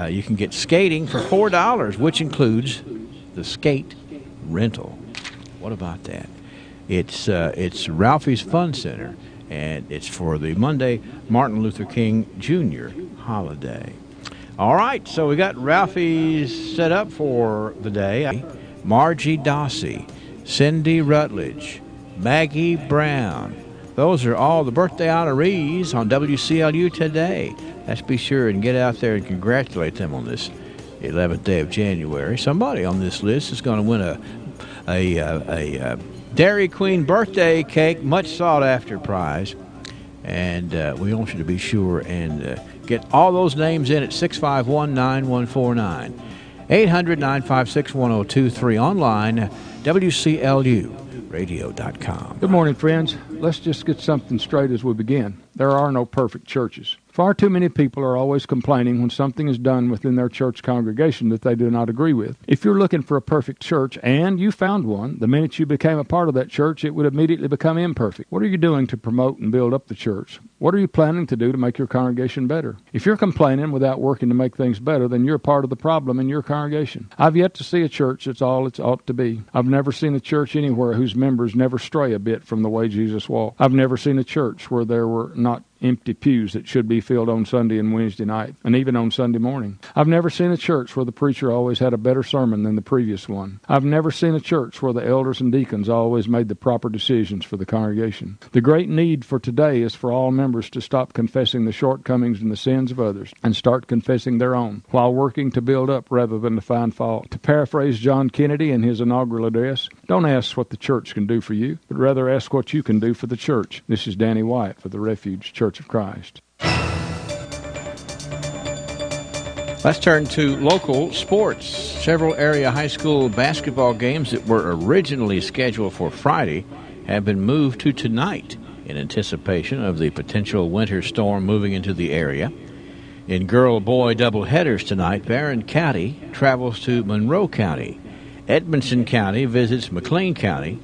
Speaker 2: you can get skating for $4, which includes the skate rental. What about that? It's Ralphie's Fun Center, and it's for the Monday Martin Luther King Jr. holiday. All right, so we got Ralphie's set up for the day. Margie Dossie, Cindy Rutledge, Maggie Brown. Those are all the birthday honorees on WCLU today. Let's be sure and get out there and congratulate them on this 11th day of January. Somebody on this list is going to win a Dairy Queen birthday cake, much sought after prize. And we want you to be sure and get all those names in at 651-9149. 800-956-1023. Online, WCLUradio.com.
Speaker 1: Good morning, friends. Let's just get something straight as we begin. There are no perfect churches. Far too many people are always complaining when something is done within their church congregation that they do not agree with. If you're looking for a perfect church and you found one, the minute you became a part of that church, it would immediately become imperfect. What are you doing to promote and build up the church? What are you planning to do to make your congregation better? If you're complaining without working to make things better, then you're part of the problem in your congregation. I've yet to see a church that's all it ought to be. I've never seen a church anywhere whose members never stray a bit from the way Jesus walked. I've never seen a church where there were not empty pews that should be filled on Sunday and Wednesday night, and even on Sunday morning. I've never seen a church where the preacher always had a better sermon than the previous one. I've never seen a church where the elders and deacons always made the proper decisions for the congregation. The great need for today is for all members to stop confessing the shortcomings and the sins of others and start confessing their own, while working to build up rather than to find fault. To paraphrase John Kennedy in his inaugural address, don't ask what the church can do for you, but rather ask what you can do for the church. This is Danny White for the Refuge Church of Christ.
Speaker 2: Let's turn to local sports. Several area high school basketball games that were originally scheduled for Friday have been moved to tonight in anticipation of the potential winter storm moving into the area. In girl-boy doubleheaders tonight, Barron County travels to Monroe County. Edmondson County visits McLean County.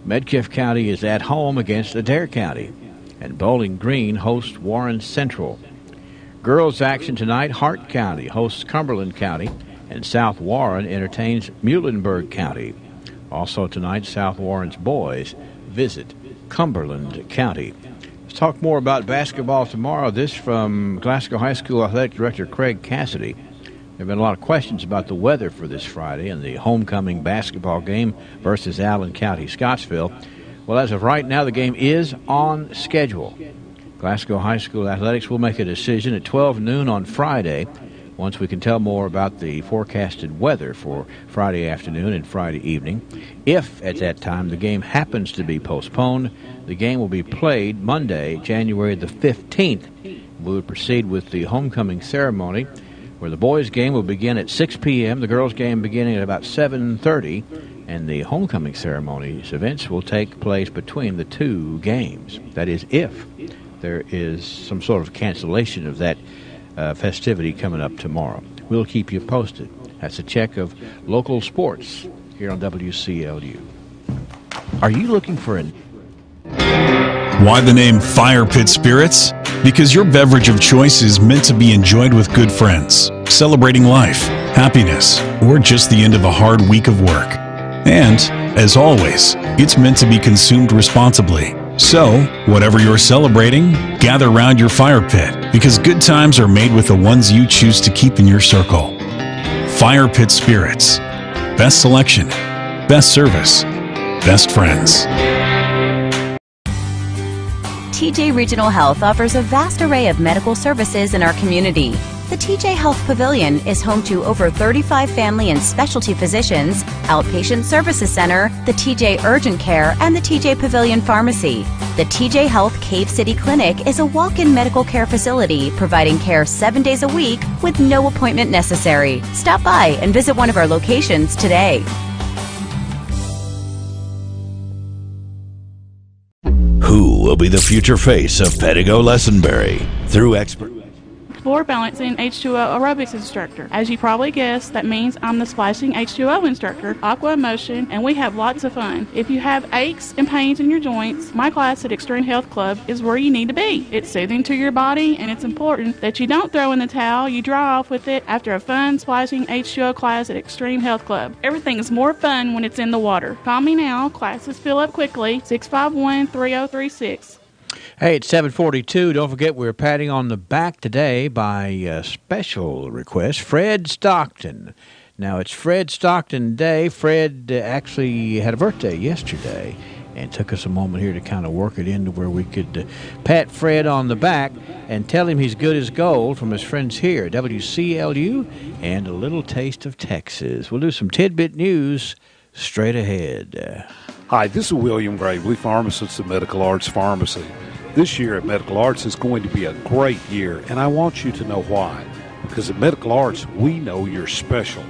Speaker 2: Medcalf County is at home against Adair County. And Bowling Green hosts Warren Central. Girls action tonight, Hart County hosts Cumberland County, and South Warren entertains Muhlenberg County. Also tonight, South Warren's boys visit Cumberland County. Let's talk more about basketball tomorrow. This from Glasgow High School Athletic Director Craig Cassidy. There have been a lot of questions about the weather for this Friday and the homecoming basketball game versus Allen County Scottsville. Well, as of right now, the game is on schedule. Glasgow High School Athletics will make a decision at 12 noon on Friday once we can tell more about the forecasted weather for Friday afternoon and Friday evening. If, at that time, the game happens to be postponed, the game will be played Monday, January the 15th. We would proceed with the homecoming ceremony, where the boys' game will begin at 6 p.m., the girls' game beginning at about 7:30, and the homecoming ceremonies events will take place between the two games. That is, if there is some sort of cancellation of that festivity coming up tomorrow. We'll keep you posted. That's a check of local sports here on WCLU. Are you looking for an...
Speaker 6: Why the name Fire Pit Spirits? Because your beverage of choice is meant to be enjoyed with good friends, celebrating life, happiness, or just the end of a hard week of work. And, as always, it's meant to be consumed responsibly. So, whatever you're celebrating, gather around your fire pit, because good times are made with the ones you choose to keep in your circle. Fire Pit Spirits. Best selection, best service, best friends.
Speaker 7: TJ Regional Health offers a vast array of medical services in our community. The TJ Health Pavilion is home to over 35 family and specialty physicians, outpatient services center, the TJ Urgent Care, and the TJ Pavilion Pharmacy. The TJ Health Cave City Clinic is a walk-in medical care facility providing care 7 days a week with no appointment necessary. Stop by and visit one of our locations today.
Speaker 14: Who will be the future face of Pedigo Lessenberry? Through expert...
Speaker 15: Floor balancing H2O aerobics instructor. As you probably guessed, that means I'm the splashing H2O instructor, Aqua Emotion, and we have lots of fun. If you have aches and pains in your joints, my class at Extreme Health Club is where you need to be. It's soothing to your body, and it's important that you don't throw in the towel, you dry off with it after a fun splashing H2O class at Extreme Health Club. Everything is more fun when it's in the water. Call me now. Classes fill up quickly. 651-3036.
Speaker 2: Hey, it's 7:42. Don't forget we're patting on the back today by special request, Fred Stockton. Now, it's Fred Stockton Day. Fred actually had a birthday yesterday and took us a moment here to kind of work it into where we could pat Fred on the back and tell him he's good as gold from his friends here at WCLU and a little taste of Texas. We'll do some tidbit news straight ahead.
Speaker 9: Hi, this is William Gravely, pharmacist at Medical Arts Pharmacy. This year at Medical Arts is going to be a great year, and I want you to know why. Because at Medical Arts, we know you're special.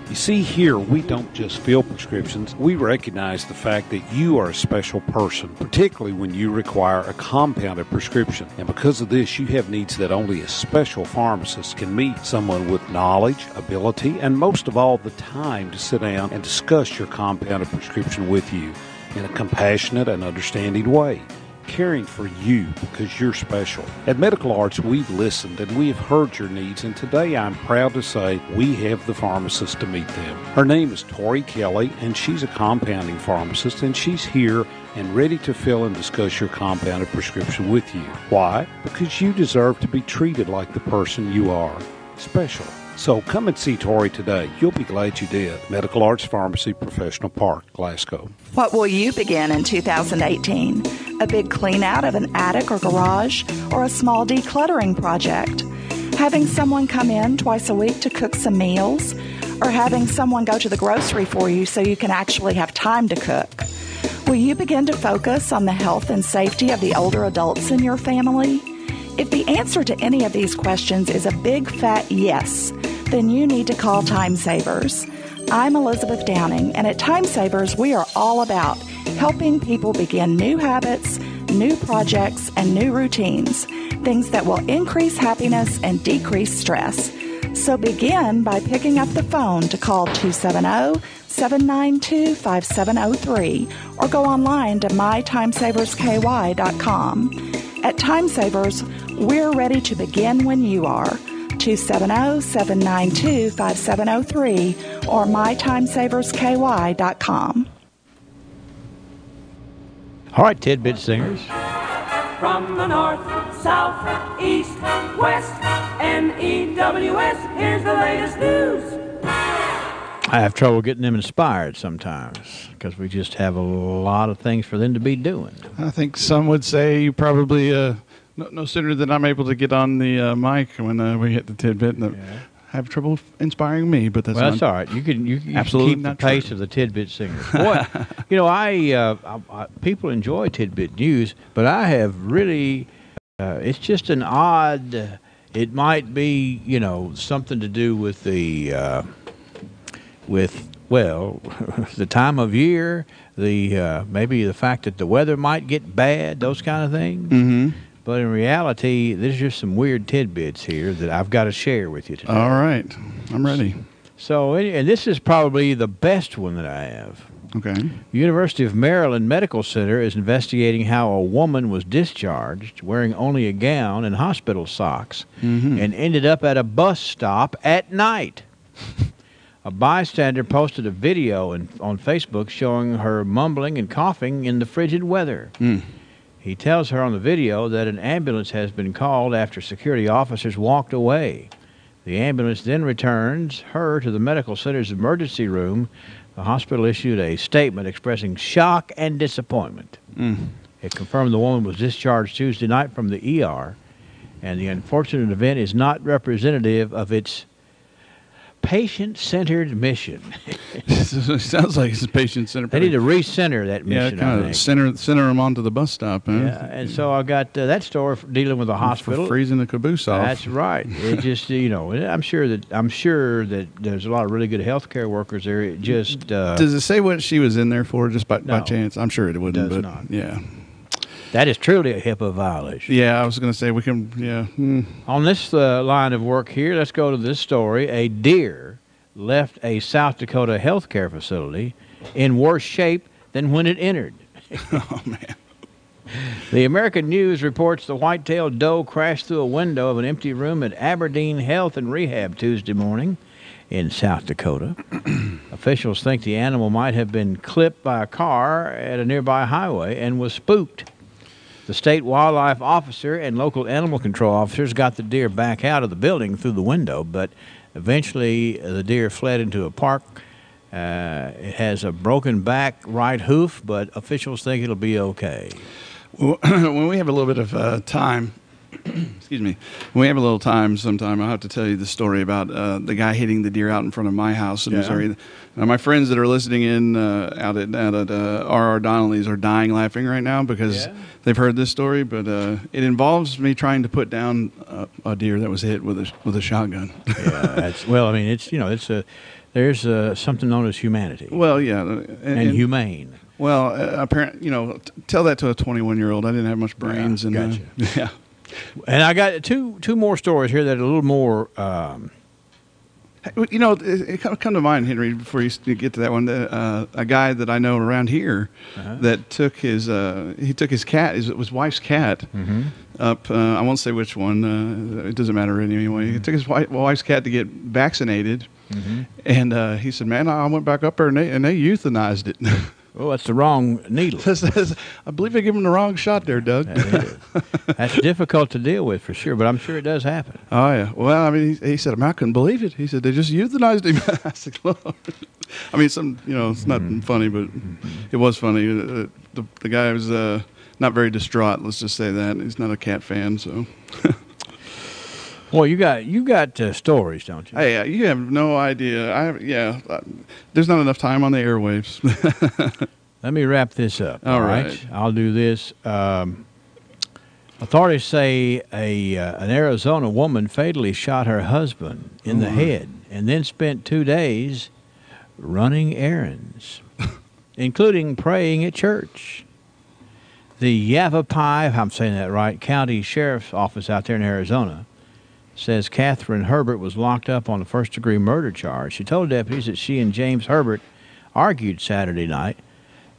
Speaker 9: You see, here, we don't just fill prescriptions. We recognize the fact that you are a special person, particularly when you require a compounded prescription. And because of this, you have needs that only a special pharmacist can meet. Someone with knowledge, ability, and most of all, the time to sit down and discuss your compounded prescription with you in a compassionate and understanding way. Caring for you because you're special. At Medical Arts, we've listened and we have heard your needs, and today I'm proud to say we have the pharmacist to meet them. Her name is Tori Kelly, and she's a compounding pharmacist, and she's here and ready to fill and discuss your compounded prescription with you. Why? Because you deserve to be treated like the person you are, special. So come and see Tori today. You'll be glad you did. Medical Arts Pharmacy, Professional Park, Glasgow.
Speaker 10: What will you begin in 2018? A big clean out of an attic or garage, or a small decluttering project? Having someone come in twice a week to cook some meals, or having someone go to the grocery for you so you can actually have time to cook? Will you begin to focus on the health and safety of the older adults in your family? If the answer to any of these questions is a big fat yes, then you need to call Time Savers. I'm Elizabeth Downing, and at Time Savers, we are all about helping people begin new habits, new projects, and new routines, things that will increase happiness and decrease stress. So begin by picking up the phone to call 270-792-5703 or go online to mytimesaversky.com. At Time Savers, we're ready to begin when you are. 270-792-5703 or mytimesaversky.com.
Speaker 2: All right, tidbit singers.
Speaker 16: From the north, south, east, west, NEWS, here's the latest news.
Speaker 2: I have trouble getting them inspired sometimes because we just have a lot of things for them to be doing.
Speaker 17: I think some would say you probably no sooner than I'm able to get on the mic when we hit the tidbit and have trouble inspiring me. But that's
Speaker 2: that's all right. You can
Speaker 17: absolutely
Speaker 2: keep the pace of the tidbit singers. Boy, I people enjoy tidbit news, but I have really it's just an odd. It might be something to do with the. The time of year, maybe the fact that the weather might get bad, those kind of things.
Speaker 17: Mm-hmm.
Speaker 2: But in reality, there's just some weird tidbits here that I've got to share with you today.
Speaker 17: All right. I'm ready.
Speaker 2: So, and this is probably the best one that I have.
Speaker 17: Okay.
Speaker 2: University of Maryland Medical Center is investigating how a woman was discharged wearing only a gown and hospital socks and ended up at a bus stop at night. A bystander posted a video on Facebook showing her mumbling and coughing in the frigid weather. He tells her on the video that an ambulance has been called after security officers walked away. The ambulance then returns her to the medical center's emergency room. The hospital issued a statement expressing shock and disappointment. It confirmed the woman was discharged Tuesday night from the ER, and the unfortunate event is not representative of its patient-centered mission.
Speaker 17: Sounds like it's a patient-centered.
Speaker 2: They need to recenter that mission.
Speaker 17: Yeah, kind of center them onto the bus stop. Huh?
Speaker 2: Yeah, and so I got that story dealing with a hospital
Speaker 17: for freezing the caboose off.
Speaker 2: That's right. It just I'm sure that there's a lot of really good healthcare workers there. It just
Speaker 17: does it say what she was in there for? Just by chance? I'm sure it wouldn't.
Speaker 2: Does
Speaker 17: but
Speaker 2: not.
Speaker 17: Yeah.
Speaker 2: That is truly a HIPAA violation.
Speaker 17: Yeah, I was going to say we can,
Speaker 2: On this line of work here, let's go to this story. A deer left a South Dakota healthcare facility in worse shape than when it entered.
Speaker 17: Oh, man.
Speaker 2: The American News reports the white-tailed doe crashed through a window of an empty room at Aberdeen Health and Rehab Tuesday morning in South Dakota. Officials think the animal might have been clipped by a car at a nearby highway and was spooked. The state wildlife officer and local animal control officers got the deer back out of the building through the window, but eventually the deer fled into a park. It has a broken back right hoof, but officials think it'll be okay.
Speaker 17: Well, when we have a little bit of time, excuse me, when we have a little time sometime, I'll have to tell you the story about the guy hitting the deer out in front of my house in Missouri. Now, my friends that are listening in out at R.R. Donnelly's are dying laughing right now because they've heard this story, but it involves me trying to put down a deer that was hit with a shotgun.
Speaker 2: Well, I mean, there's something known as humanity.
Speaker 17: Well, yeah,
Speaker 2: and humane.
Speaker 17: Well, apparently, tell that to a 21-year-old. I didn't have much brains, and
Speaker 2: gotcha.
Speaker 17: Yeah.
Speaker 2: And I got two more stories here that are a little more.
Speaker 17: It come to mind, Henry, before you get to that one. A guy that I know around here that took his cat, his wife's cat, up. I won't say which one. It doesn't matter anyway. He took his wife's cat to get vaccinated, and he said, "Man, I went back up there and they euthanized it."
Speaker 2: Oh, that's the wrong needle.
Speaker 17: I believe they gave him the wrong shot there, Doug.
Speaker 2: That's difficult to deal with for sure, but I'm sure it does happen.
Speaker 17: Oh, yeah. Well, I mean, he said, I couldn't believe it. He said, they just euthanized him. I said, Lord. I mean, it's not funny, but it was funny. The guy was not very distraught, let's just say that. He's not a cat fan, so...
Speaker 2: Well, you got stories, don't you?
Speaker 17: Hey, you have no idea. There's not enough time on the airwaves.
Speaker 2: Let me wrap this up.
Speaker 17: All right.
Speaker 2: I'll do this. Authorities say an Arizona woman fatally shot her husband in the head and then spent 2 days running errands, including praying at church. The Yavapai, if I'm saying that right, County Sheriff's Office out there in Arizona says Catherine Herbert was locked up on a first-degree murder charge. She told deputies that she and James Herbert argued Saturday night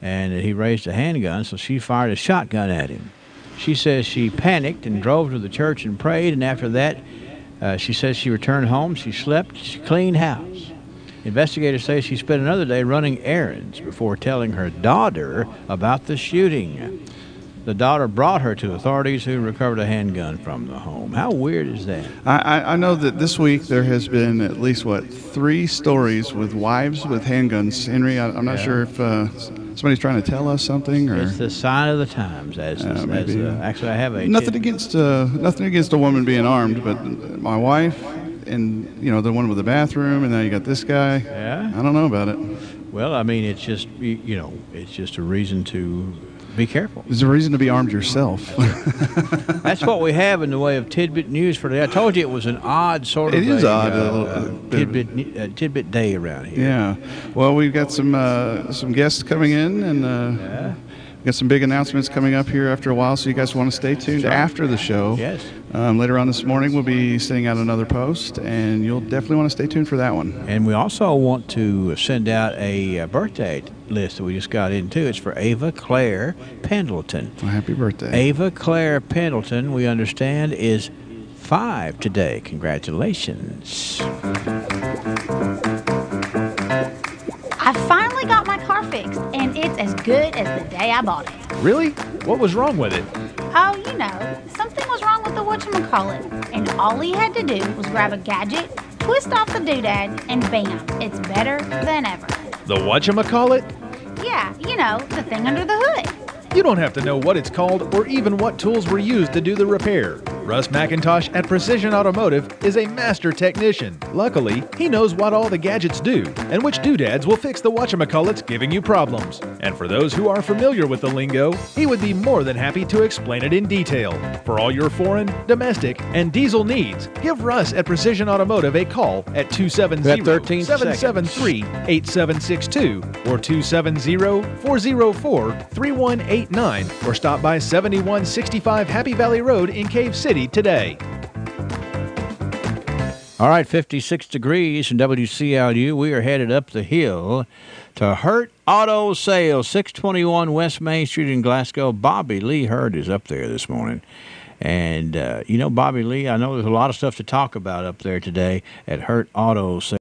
Speaker 2: and that he raised a handgun, so she fired a shotgun at him. She says she panicked and drove to the church and prayed, and after that, she says she returned home, she slept, she cleaned house. Investigators say she spent another day running errands before telling her daughter about the shooting. The daughter brought her to authorities who recovered a handgun from the home. How weird is that?
Speaker 17: I know that this week there has been at least, 3 stories with wives with handguns. Henry, I'm not sure if somebody's trying to tell us something. Or
Speaker 2: it's the sign of the times. Actually, I have a...
Speaker 17: Nothing against a woman being armed, but my wife and, the one with the bathroom, and now you got this guy.
Speaker 2: Yeah?
Speaker 17: I don't know about it.
Speaker 2: Well, I mean, it's just, it's just a reason to... be careful.
Speaker 17: There's a reason to be armed yourself.
Speaker 2: That's what we have in the way of tidbit news for today. I told you it was an odd sort of tidbit day around here.
Speaker 17: Yeah. Well, we've got some guests coming in, and we've got some big announcements coming up here after a while, so you guys want to stay tuned after the show.
Speaker 2: Yes.
Speaker 17: Later on this morning, we'll be sending out another post, and you'll definitely want to stay tuned for that one.
Speaker 2: And we also want to send out a birthday list that we just got into. It's for Ava Claire Pendleton.
Speaker 17: Well, happy birthday.
Speaker 2: Ava Claire Pendleton, we understand, is 5 today. Congratulations.
Speaker 3: I finally got my car fixed, and it's as good as the day I bought it.
Speaker 26: Really? What was wrong with it?
Speaker 3: Oh, something was wrong with the whatchamacallit, and all he had to do was grab a gadget, twist off the doodad, and bam, it's better than ever.
Speaker 26: The whatchamacallit?
Speaker 3: Yeah, the thing under the hood.
Speaker 26: You don't have to know what it's called or even what tools were used to do the repair. Russ McIntosh at Precision Automotive is a master technician. Luckily, he knows what all the gadgets do and which doodads will fix the whatchamacallits giving you problems. And for those who are familiar with the lingo, he would be more than happy to explain it in detail. For all your foreign, domestic, and diesel needs, give Russ at Precision Automotive a call at 270-773-8762 or 270-404-3189 or stop by 7165 Happy Valley Road in Cave City today.
Speaker 2: All right, 56 degrees in WCLU. We are headed up the hill to Hurt Auto Sales, 621 West Main Street in Glasgow. Bobby Lee Hurt is up there this morning. And, Bobby Lee, I know there's a lot of stuff to talk about up there today at Hurt Auto Sales.